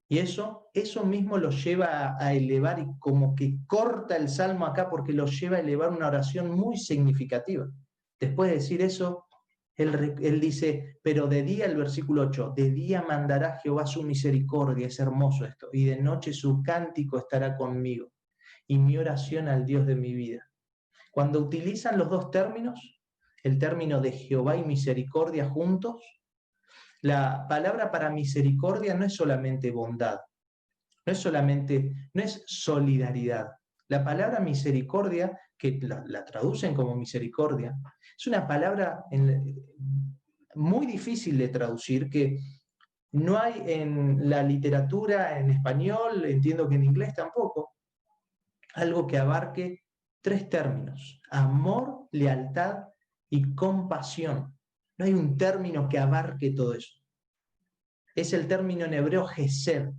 Y eso mismo lo lleva a elevar, y como que corta el salmo acá porque lo lleva a elevar una oración muy significativa. Después de decir eso, él dice, pero de día, el versículo 8, de día mandará Jehová su misericordia, es hermoso esto, y de noche su cántico estará conmigo, y mi oración al Dios de mi vida. Cuando utilizan los dos términos, el término de Jehová y misericordia juntos, la palabra para misericordia no es solamente bondad, no es solidaridad. La palabra misericordia, que la traducen como misericordia, es una palabra muy difícil de traducir, que no hay en la literatura en español, entiendo que en inglés tampoco, algo que abarque tres términos: amor, lealtad y compasión. No hay un término que abarque todo eso. Es el término en hebreo gesed.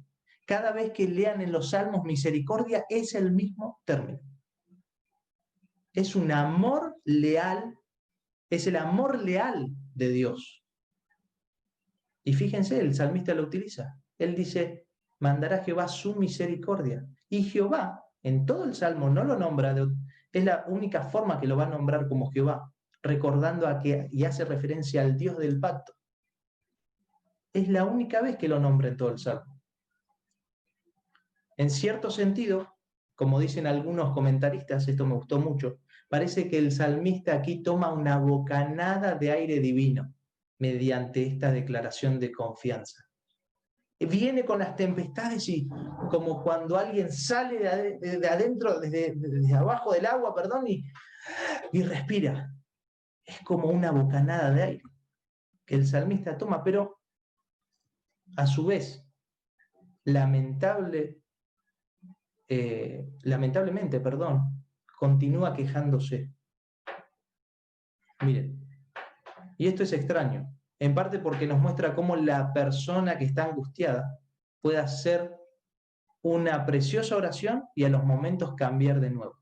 Cada vez que lean en los salmos misericordia, es el mismo término. Es un amor leal, es el amor leal de Dios. Y fíjense, el salmista lo utiliza. Él dice, mandará Jehová su misericordia. Y Jehová, en todo el salmo, no lo nombra, es la única forma que lo va a nombrar como Jehová, recordando y hace referencia al Dios del pacto. Es la única vez que lo nombra en todo el salmo. En cierto sentido, como dicen algunos comentaristas, esto me gustó mucho, parece que el salmista aquí toma una bocanada de aire divino mediante esta declaración de confianza. Viene con las tempestades y como cuando alguien sale de adentro, desde abajo del agua, perdón, y respira. Es como una bocanada de aire que el salmista toma, pero a su vez, lamentablemente, continúa quejándose. Miren, y esto es extraño, en parte porque nos muestra cómo la persona que está angustiada puede hacer una preciosa oración y a los momentos cambiar de nuevo.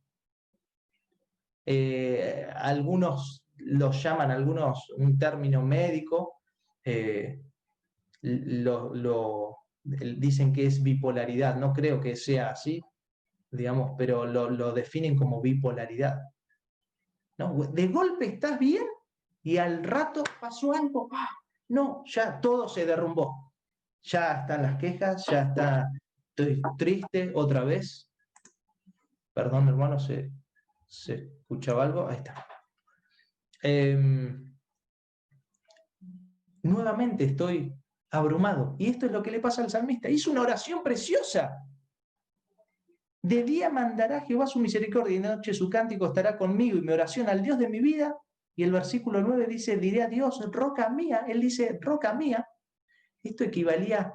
Algunos los llaman, un término médico, dicen que es bipolaridad. No creo que sea así, digamos, pero lo definen como bipolaridad, ¿no? De golpe estás bien y al rato pasó algo, no, ya todo se derrumbó, ya están las quejas, ya está, estoy triste otra vez. Perdón, hermano, ¿se escuchaba algo? Ahí está. Nuevamente estoy abrumado. Y esto es lo que le pasa al salmista. Hizo una oración preciosa. De día mandará Jehová su misericordia y de noche su cántico estará conmigo y mi oración al Dios de mi vida. Y el versículo 9 dice, diré a Dios, roca mía. Él dice, roca mía. Esto equivalía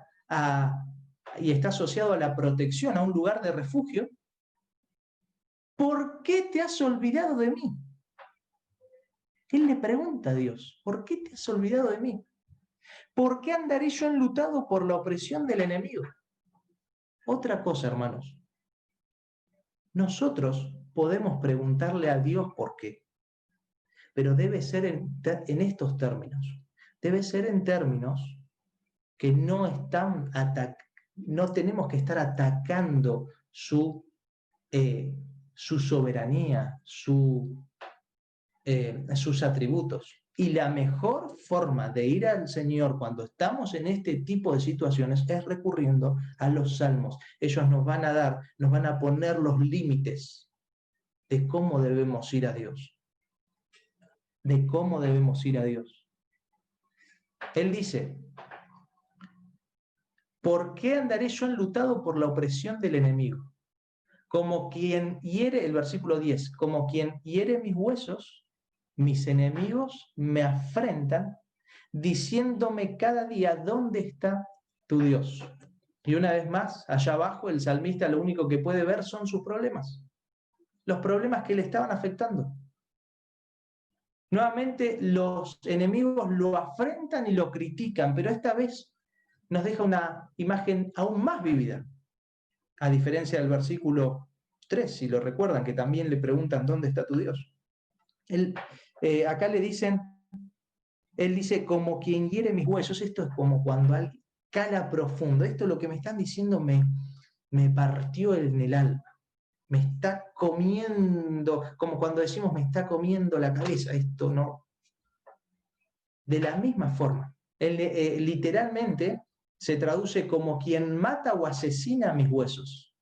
y está asociado a la protección, a un lugar de refugio. ¿Por qué te has olvidado de mí? Él le pregunta a Dios, ¿por qué te has olvidado de mí? ¿Por qué andaré yo enlutado por la opresión del enemigo? Otra cosa, hermanos. Nosotros podemos preguntarle a Dios por qué, pero debe ser en estos términos. debe ser en términos que no tenemos que estar atacando su soberanía, sus atributos. Y la mejor forma de ir al Señor cuando estamos en este tipo de situaciones es recurriendo a los salmos. Ellos nos van a poner los límites de cómo debemos ir a Dios. De cómo debemos ir a Dios. Él dice: ¿por qué andaré yo enlutado por la opresión del enemigo? Como quien hiere, el versículo 10, como quien hiere mis huesos, mis enemigos me afrentan, diciéndome cada día: ¿dónde está tu Dios? Y una vez más, allá abajo, el salmista lo único que puede ver son sus problemas, los problemas que le estaban afectando. Nuevamente, los enemigos lo afrentan y lo critican, pero esta vez nos deja una imagen aún más vívida, a diferencia del versículo 3, si lo recuerdan, que también le preguntan: ¿dónde está tu Dios? Acá le dicen, él dice: como quien hiere mis huesos. Esto es como cuando alguien cala profundo. Esto es lo que me están diciendo, me partió en el alma. Me está comiendo, como cuando decimos me está comiendo la cabeza. Esto no. De la misma forma, literalmente se traduce como quien mata o asesina mis huesos.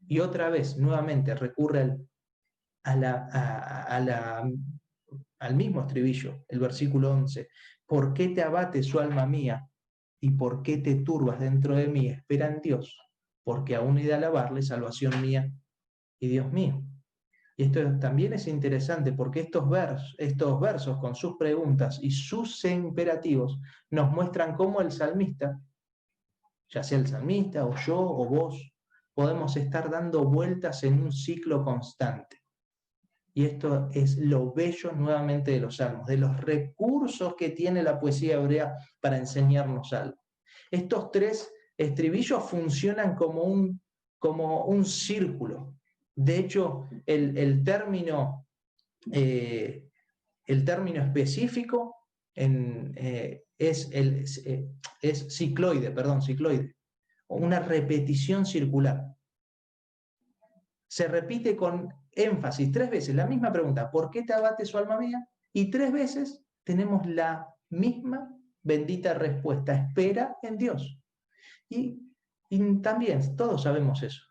Y otra vez, nuevamente, recurre al mismo estribillo, el versículo 11. ¿Por qué te abate su alma mía? ¿Y por qué te turbas dentro de mí? Espera en Dios, porque aún he de alabarle, salvación mía y Dios mío. Y esto también es interesante porque estos versos con sus preguntas y sus imperativos nos muestran cómo el salmista, ya sea el salmista o yo o vos, podemos estar dando vueltas en un ciclo constante. Y esto es lo bello nuevamente de los salmos, de los recursos que tiene la poesía hebrea para enseñarnos algo. Estos tres estribillos funcionan como un círculo. De hecho, el término específico es cicloide, una repetición circular. Se repite con énfasis 3 veces la misma pregunta: ¿por qué te abate su alma mía? Y 3 veces tenemos la misma bendita respuesta: espera en Dios. Y también todos sabemos eso.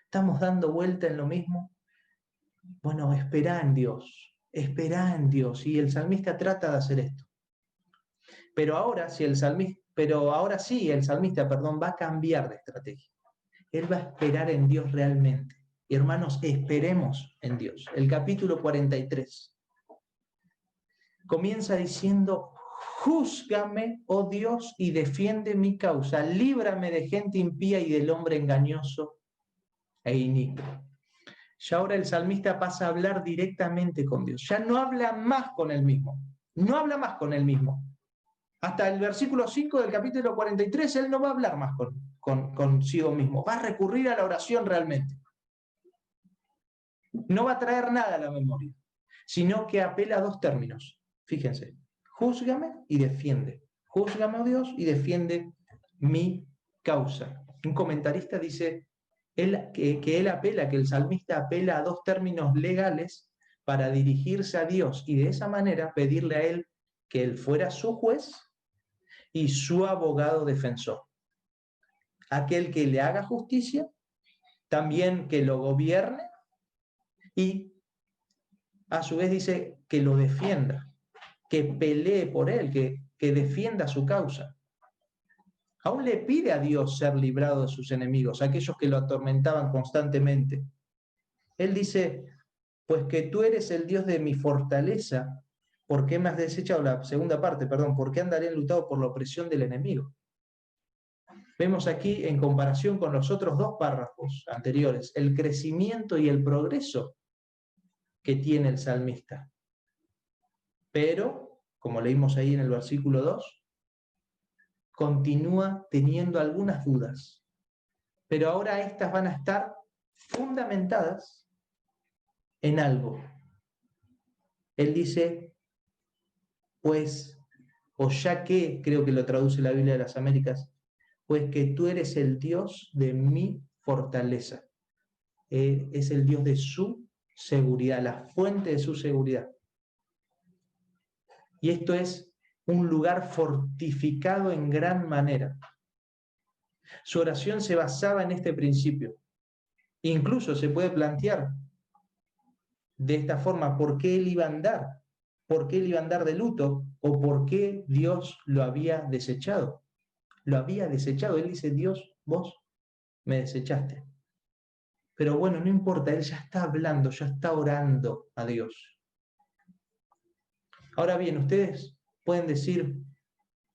Estamos dando vuelta en lo mismo. Bueno, espera en Dios. Y el salmista trata de hacer esto. Pero ahora sí, el salmista, va a cambiar de estrategia. Él va a esperar en Dios realmente. Y hermanos, esperemos en Dios. El capítulo 43 comienza diciendo: júzgame, oh Dios, y defiende mi causa. Líbrame de gente impía y del hombre engañoso e inicuo. Ya ahora el salmista pasa a hablar directamente con Dios. Ya no habla más con él mismo. No habla más con él mismo. Hasta el versículo 5 del capítulo 43, él no va a hablar más consigo mismo. Va a recurrir a la oración realmente. No va a traer nada a la memoria, sino que apela a 2 términos. Fíjense: júzgame y defiende. Júzgame, oh Dios, y defiende mi causa. Un comentarista dice que el salmista apela a 2 términos legales para dirigirse a Dios y de esa manera pedirle a él que él fuera su juez y su abogado defensor. Aquel que le haga justicia, también que lo gobierne y a su vez dice que lo defienda, que pelee por él, que defienda su causa. Aún le pide a Dios ser librado de sus enemigos, aquellos que lo atormentaban constantemente. Él dice: pues que tú eres el Dios de mi fortaleza, ¿por qué me has desechado? La segunda parte, perdón, ¿por qué andaré enlutado por la opresión del enemigo? Vemos aquí, en comparación con los otros 2 párrafos anteriores, el crecimiento y el progreso que tiene el salmista. Pero, como leímos ahí en el versículo 2, continúa teniendo algunas dudas. Pero ahora estas van a estar fundamentadas en algo. Él dice: pues o ya que, creo que lo traduce la Biblia de las Américas, pues que tú eres el Dios de mi fortaleza. Es el Dios de su seguridad, la fuente de su seguridad. Y esto es un lugar fortificado en gran manera. Su oración se basaba en este principio. Incluso se puede plantear de esta forma por qué él iba a andar, por qué él iba a andar de luto o por qué Dios lo había desechado. Lo había desechado. Él dice, Dios, vos me desechaste. Pero bueno, no importa, él ya está hablando, ya está orando a Dios. Ahora bien, ustedes pueden decir,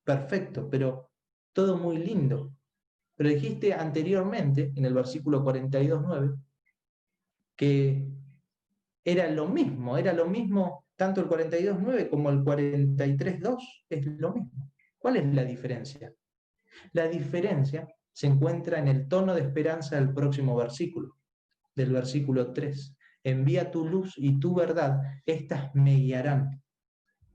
perfecto, pero todo muy lindo. Pero dijiste anteriormente, en el versículo 42:9, que era lo mismo, tanto el 42:9 como el 43:2 es lo mismo. ¿Cuál es la diferencia? La diferencia se encuentra en el tono de esperanza del próximo versículo, del versículo 3. Envía tu luz y tu verdad, estas me guiarán.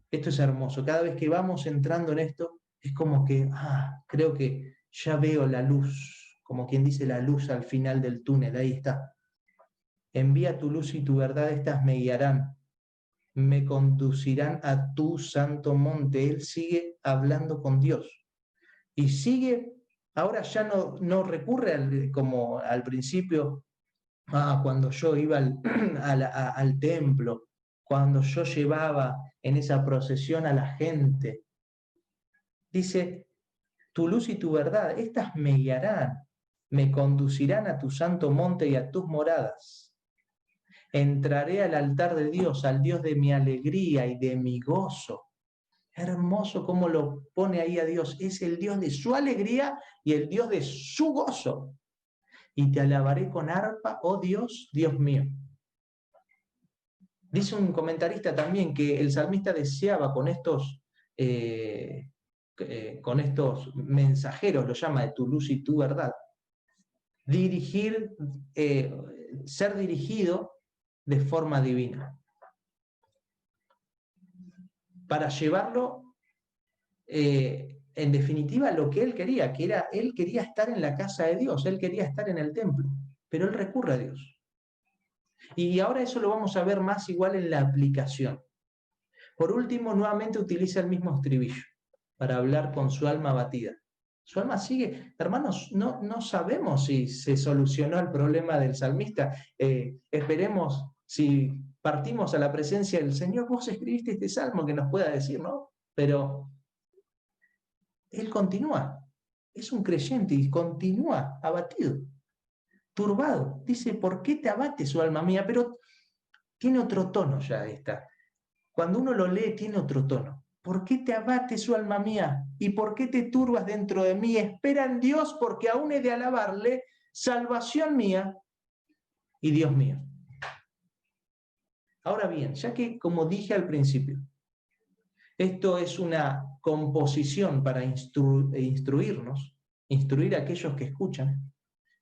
Esto es hermoso. Cada vez que vamos entrando en esto, es como que, creo que ya veo la luz, como quien dice la luz al final del túnel, ahí está. Envía tu luz y tu verdad, estas me guiarán, me conducirán a tu santo monte. Él sigue hablando con Dios. Y sigue, ahora ya no recurre como al principio, cuando yo iba al templo, cuando yo llevaba en esa procesión a la gente. Dice, tu luz y tu verdad, estas me guiarán, me conducirán a tu santo monte y a tus moradas. Entraré al altar de Dios, al Dios de mi alegría y de mi gozo. Hermoso cómo lo pone ahí a Dios. Es el Dios de su alegría y el Dios de su gozo. Y te alabaré con arpa, oh Dios, Dios mío. Dice un comentarista también que el salmista deseaba con estos mensajeros, lo llama de tu luz y tu verdad, ser dirigido de forma divina. Para llevarlo, en definitiva, lo que él quería, él quería estar en la casa de Dios, él quería estar en el templo, pero él recurre a Dios. Y ahora eso lo vamos a ver más igual en la aplicación. Por último, nuevamente utiliza el mismo estribillo para hablar con su alma abatida. Su alma sigue, hermanos, no sabemos si se solucionó el problema del salmista. Esperemos, si partimos a la presencia del Señor, vos escribiste este salmo que nos pueda decir, ¿no? Pero él continúa, es un creyente y continúa abatido, turbado. Dice, ¿por qué te abate su alma mía? Pero tiene otro tono ya esta. Cuando uno lo lee, tiene otro tono. ¿Por qué te abate su alma mía? ¿Y por qué te turbas dentro de mí? Espera en Dios, porque aún he de alabarle, salvación mía y Dios mío. Ahora bien, ya que, como dije al principio, esto es una composición para instruirnos, instruir a aquellos que escuchan,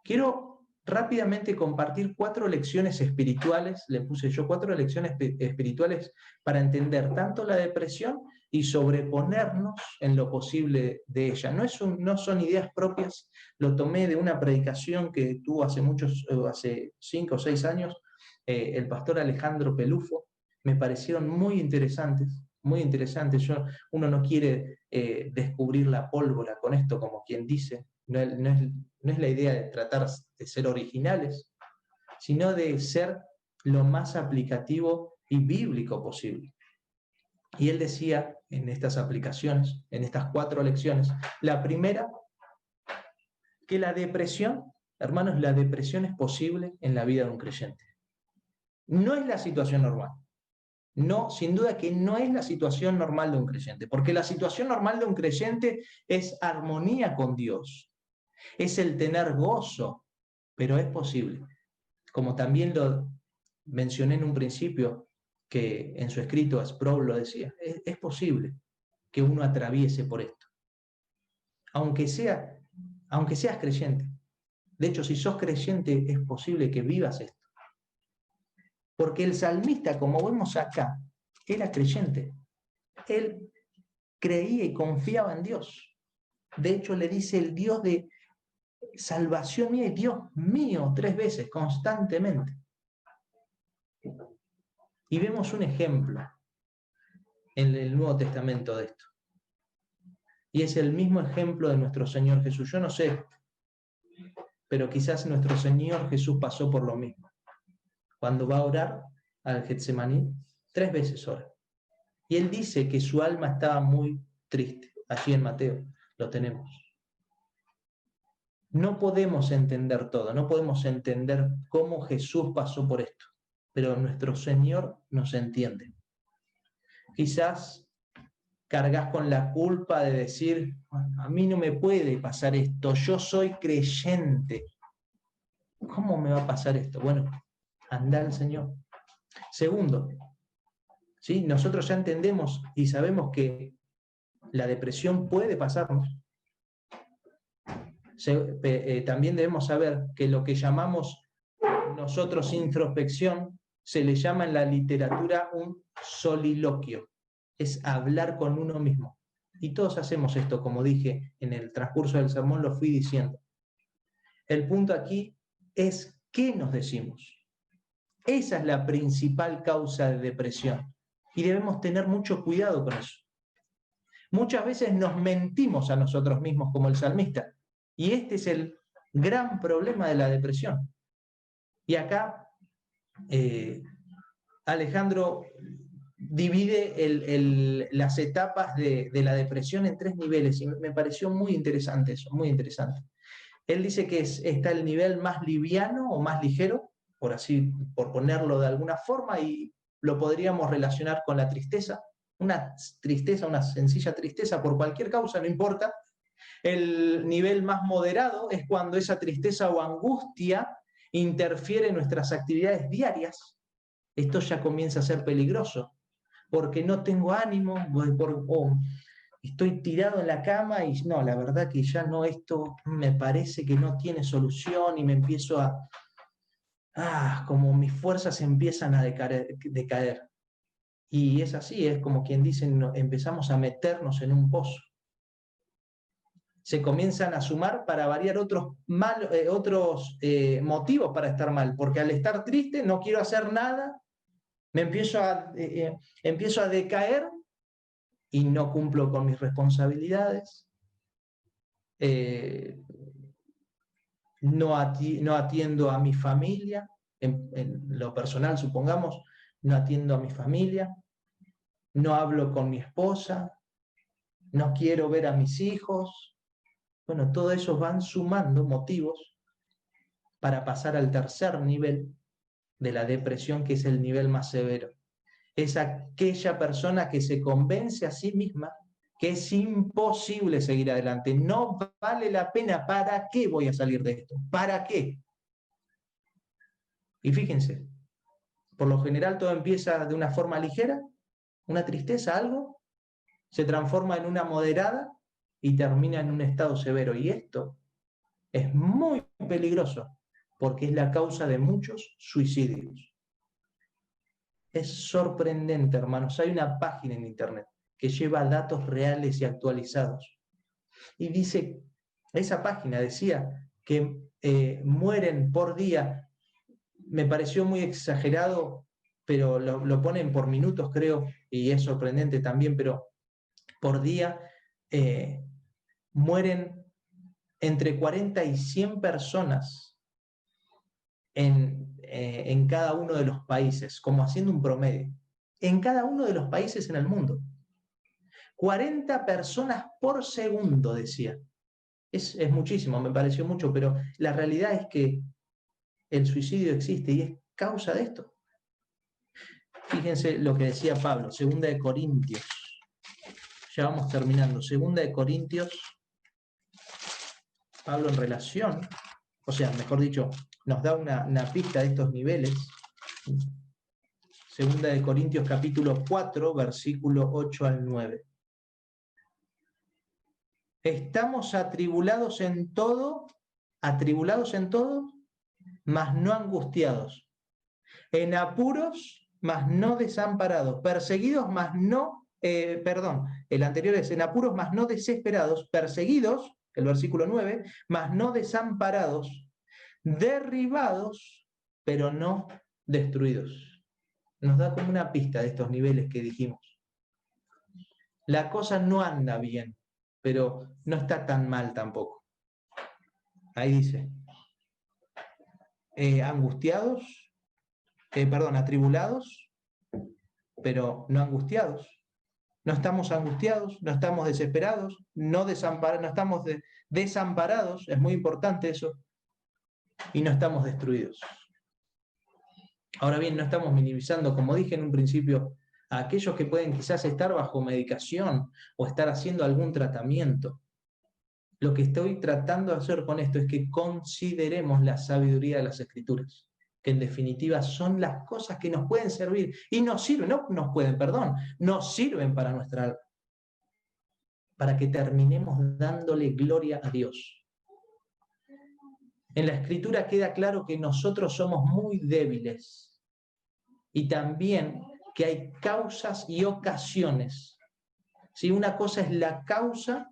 quiero rápidamente compartir 4 lecciones espirituales, le puse yo 4 lecciones espirituales para entender tanto la depresión y sobreponernos en lo posible de ella. No son ideas propias, lo tomé de una predicación que tuvo hace 5 o 6 años, el pastor Alejandro Pelufo. Me parecieron muy interesantes, muy interesantes. Uno no quiere descubrir la pólvora con esto, como quien dice. No es la idea de tratar de ser originales, sino de ser lo más aplicativo y bíblico posible. Y él decía en estas aplicaciones, en estas 4 lecciones, la primera, que la depresión, hermanos, la depresión es posible en la vida de un creyente. No es la situación normal. No, sin duda que no es la situación normal de un creyente, porque la situación normal de un creyente es armonía con Dios, es el tener gozo, pero es posible. Como también lo mencioné en un principio, que en su escrito Sproul lo decía, es posible que uno atraviese por esto. Aunque seas creyente. De hecho, si sos creyente, es posible que vivas esto. Porque el salmista, como vemos acá, era creyente. Él creía y confiaba en Dios. De hecho, le dice el Dios de salvación mía y Dios mío 3 veces, constantemente. Y vemos un ejemplo en el Nuevo Testamento de esto. Y es el mismo ejemplo de nuestro Señor Jesús. Yo no sé, pero quizás nuestro Señor Jesús pasó por lo mismo. Cuando va a orar al Getsemaní, 3 veces ora. Y él dice que su alma estaba muy triste. Allí en Mateo lo tenemos. No podemos entender todo, no podemos entender cómo Jesús pasó por esto, pero nuestro Señor nos entiende. Quizás cargas con la culpa de decir, a mí no me puede pasar esto, yo soy creyente. ¿Cómo me va a pasar esto? Bueno, anda al Señor. Segundo, ¿sí? Nosotros ya entendemos y sabemos que la depresión puede pasarnos. También debemos saber que lo que llamamos nosotros introspección se le llama en la literatura un soliloquio, es hablar con uno mismo. Y todos hacemos esto, como dije en el transcurso del sermón, lo fui diciendo. El punto aquí es qué nos decimos. Esa es la principal causa de depresión y debemos tener mucho cuidado con eso. Muchas veces nos mentimos a nosotros mismos como el salmista y este es el gran problema de la depresión. Y acá Alejandro divide las etapas de la depresión en 3 niveles y me pareció muy interesante eso, muy interesante. Él dice que está el nivel más liviano o más ligero, por ponerlo de alguna forma, y lo podríamos relacionar con la tristeza, una sencilla tristeza por cualquier causa, no importa. El nivel más moderado es cuando esa tristeza o angustia interfiere en nuestras actividades diarias. Esto ya comienza a ser peligroso, porque no tengo ánimo, estoy tirado en la cama y no, la verdad que ya no, esto me parece que no tiene solución y me empiezo como mis fuerzas empiezan a decaer. Y es así, es como quien dice, empezamos a meternos en un pozo. Se comienzan a sumar para variar otros motivos para estar mal, porque al estar triste no quiero hacer nada, me empiezo a decaer y no cumplo con mis responsabilidades, no atiendo a mi familia, en lo personal supongamos, no atiendo a mi familia, no hablo con mi esposa, no quiero ver a mis hijos. Bueno, todo eso van sumando motivos para pasar al tercer nivel de la depresión, que es el nivel más severo. Es aquella persona que se convence a sí misma que es imposible seguir adelante, no vale la pena, ¿para qué voy a salir de esto? ¿Para qué? Y fíjense, por lo general todo empieza de una forma ligera, una tristeza, algo, se transforma en una moderada y termina en un estado severo. Y esto es muy peligroso porque es la causa de muchos suicidios. Es sorprendente, hermanos. Hay una página en internet que lleva datos reales y actualizados. Y dice, esa página decía que mueren por día, me pareció muy exagerado, pero lo ponen por minutos, creo, y es sorprendente también, pero por día mueren entre 40 y 100 personas en cada uno de los países, como haciendo un promedio, en cada uno de los países en el mundo. 40 personas por segundo, decía. Es muchísimo, me pareció mucho, pero la realidad es que el suicidio existe y es causa de esto. Fíjense lo que decía Pablo, 2 de Corintios. Ya vamos terminando. 2 de Corintios, Pablo en relación, o sea, mejor dicho, nos da una pista de estos niveles. 2 de Corintios capítulo 4, versículo 8 al 9. Estamos atribulados en todo, mas no angustiados, en apuros, mas no desamparados, perseguidos, mas no perdón, el anterior es en apuros, mas no desesperados, perseguidos, el versículo 9, mas no desamparados, derribados, pero no destruidos. Nos da como una pista de estos niveles que dijimos. La cosa no anda bien, pero no está tan mal tampoco. Ahí dice, angustiados, atribulados, pero no angustiados. No estamos angustiados, no estamos desesperados, no estamos desamparados, es muy importante eso, y no estamos destruidos. Ahora bien, no estamos minimizando, como dije en un principio, a aquellos que pueden quizás estar bajo medicación o estar haciendo algún tratamiento. Lo que estoy tratando de hacer con esto es que consideremos la sabiduría de las Escrituras, que en definitiva son las cosas que nos pueden servir y nos sirven, nos sirven para nuestra alma, para que terminemos dándole gloria a Dios. En la Escritura queda claro que nosotros somos muy débiles y también que hay causas y ocasiones. Si una cosa es la causa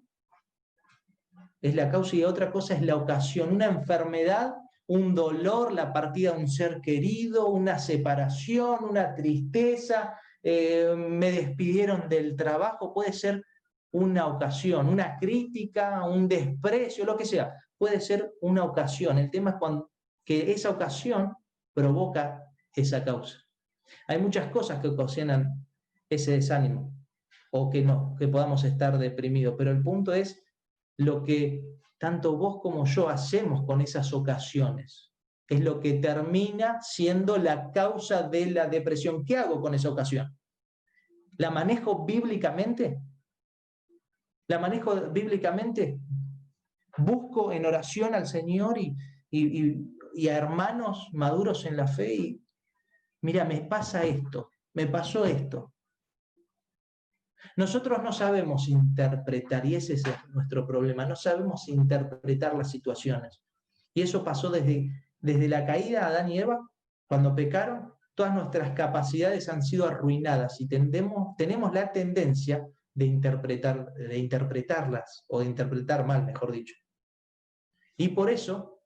y otra cosa es la ocasión. Una enfermedad, un dolor, la partida de un ser querido, una separación, una tristeza, me despidieron del trabajo, puede ser una ocasión, una crítica, un desprecio, lo que sea, puede ser una ocasión. El tema es que esa ocasión provoca esa causa. Hay muchas cosas que ocasionan ese desánimo o que podamos estar deprimidos, pero el punto es lo que tanto vos como yo hacemos con esas ocasiones. Es lo que termina siendo la causa de la depresión. ¿Qué hago con esa ocasión? ¿La manejo bíblicamente? ¿La manejo bíblicamente? Busco en oración al Señor y a hermanos maduros en la fe y mira, me pasa esto, me pasó esto. Nosotros no sabemos interpretar, y ese es nuestro problema, no sabemos interpretar las situaciones. Y eso pasó desde la caída de Adán y Eva, cuando pecaron, todas nuestras capacidades han sido arruinadas y tenemos la tendencia de interpretarlas, o de interpretar mal, mejor dicho. Y por eso,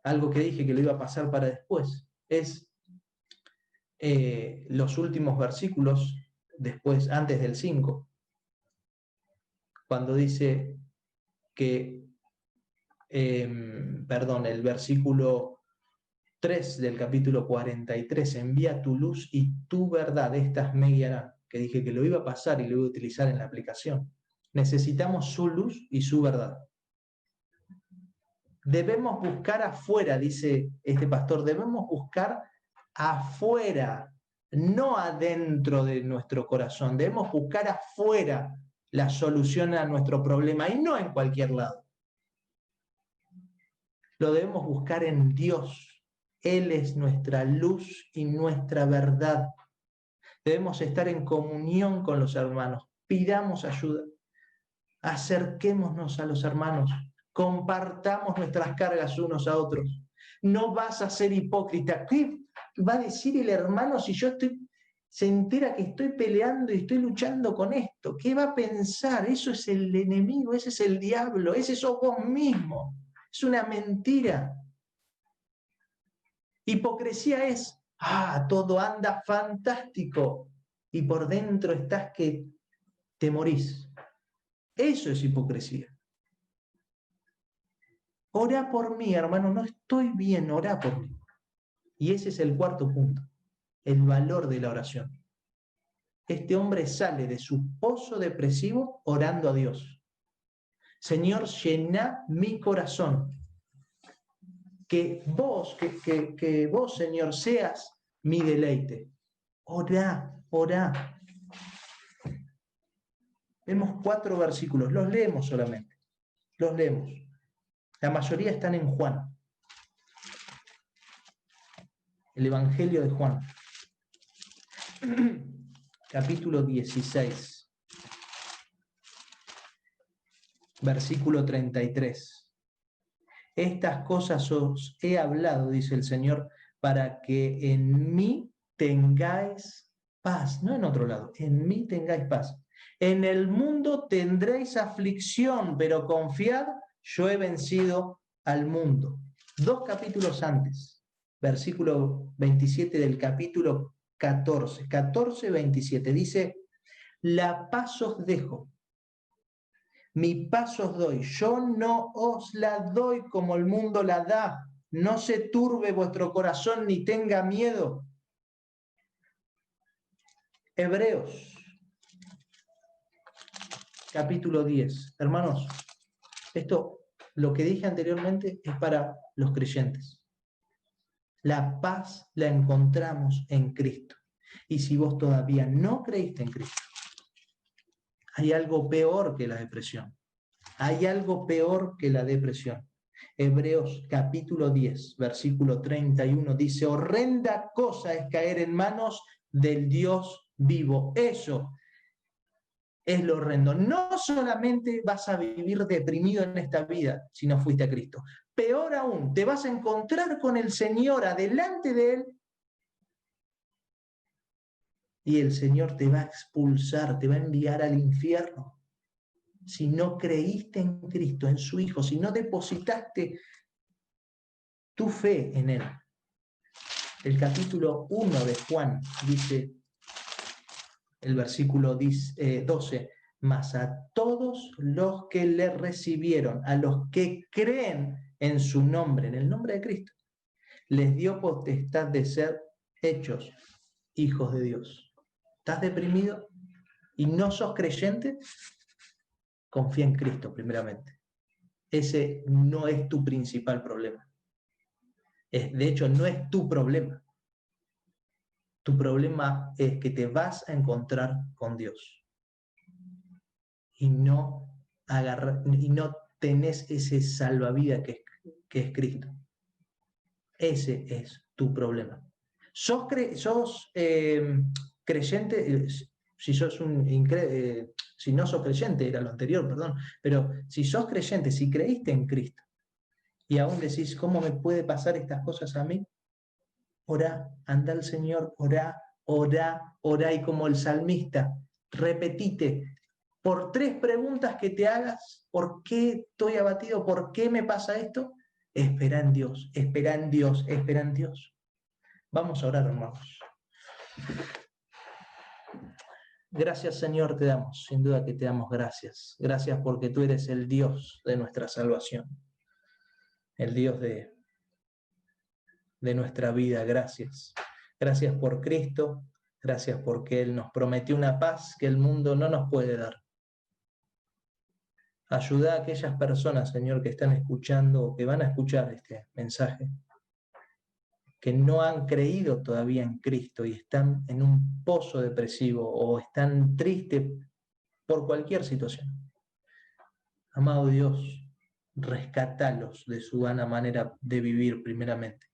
algo que dije que lo iba a pasar para después, es los últimos versículos antes del 5, cuando dice que, el versículo 3 del capítulo 43, envía tu luz y tu verdad, estas me guiarán, que dije que lo iba a pasar y lo iba a utilizar en la aplicación. Necesitamos su luz y su verdad. Debemos buscar afuera, dice este pastor, debemos buscar afuera, no adentro de nuestro corazón. Debemos buscar afuera la solución a nuestro problema y no en cualquier lado. Lo debemos buscar en Dios. Él es nuestra luz y nuestra verdad. Debemos estar en comunión con los hermanos. Pidamos ayuda. Acerquémonos a los hermanos. Compartamos nuestras cargas unos a otros. No vas a ser hipócrita. ¿Qué va a decir el hermano si se entera que estoy peleando y estoy luchando con esto? ¿Qué va a pensar? Eso es el enemigo, ese es el diablo, ese sos vos mismo. Es una mentira. Hipocresía es, todo anda fantástico, y por dentro estás que te morís. Eso es hipocresía. Orá por mí, hermano, no estoy bien, orá por mí. Y ese es el cuarto punto, el valor de la oración. Este hombre sale de su pozo depresivo orando a Dios. Señor, llená mi corazón. Que vos, Señor, seas mi deleite. Orá, orá. Vemos 4 versículos, los leemos solamente. Los leemos. La mayoría están en Juan. El Evangelio de Juan. Capítulo 16. Versículo 33. Estas cosas os he hablado, dice el Señor, para que en mí tengáis paz, no en otro lado, en mí tengáis paz. En el mundo tendréis aflicción, pero confiad, yo he vencido al mundo. 2 capítulos antes, versículo 27 del capítulo 14, 27, dice, la paz os dejo, mi paz os doy, yo no os la doy como el mundo la da, no se turbe vuestro corazón ni tenga miedo. Hebreos, capítulo 10. Hermanos, esto, lo que dije anteriormente, es para los creyentes. La paz la encontramos en Cristo. Y si vos todavía no creíste en Cristo, hay algo peor que la depresión. Hay algo peor que la depresión. Hebreos capítulo 10, versículo 31 dice, horrenda cosa es caer en manos del Dios vivo. Eso es lo horrendo. No solamente vas a vivir deprimido en esta vida si no fuiste a Cristo. Peor aún, te vas a encontrar con el Señor adelante de Él y el Señor te va a expulsar, te va a enviar al infierno. Si no creíste en Cristo, en su Hijo, si no depositaste tu fe en Él. El capítulo 1 de Juan dice, el versículo 12, mas a todos los que le recibieron, a los que creen en su nombre, en el nombre de Cristo, les dio potestad de ser hechos hijos de Dios. ¿Estás deprimido y no sos creyente? Confía en Cristo primeramente. Ese no es tu principal problema. De hecho, no es tu problema. Tu problema es que te vas a encontrar con Dios y no tenés ese salvavidas que es Cristo. Ese es tu problema. ¿Sos creyente? Si no sos creyente, era lo anterior, perdón, pero si sos creyente, si creíste en Cristo y aún decís, ¿cómo me puede pasar estas cosas a mí? Orá, anda al Señor, orá, y como el salmista, repetite por 3 preguntas que te hagas, ¿por qué estoy abatido? ¿Por qué me pasa esto? Espera en Dios, espera en Dios, espera en Dios. Vamos a orar, hermanos. Gracias, Señor, te damos, sin duda que te damos gracias. Gracias porque tú eres el Dios de nuestra salvación, el Dios de nuestra vida. Gracias. Gracias por Cristo, gracias porque Él nos prometió una paz que el mundo no nos puede dar. Ayuda a aquellas personas, Señor, que están escuchando o que van a escuchar este mensaje, que no han creído todavía en Cristo y están en un pozo depresivo o están tristes por cualquier situación. Amado Dios, rescátalos de su vana manera de vivir primeramente.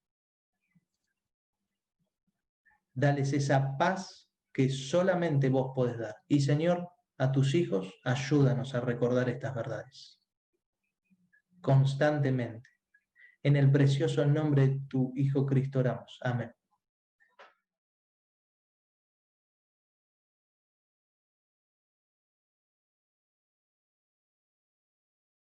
Dales esa paz que solamente vos podés dar. Y Señor, a tus hijos, ayúdanos a recordar estas verdades constantemente. En el precioso nombre de tu Hijo Cristo oramos. Amén.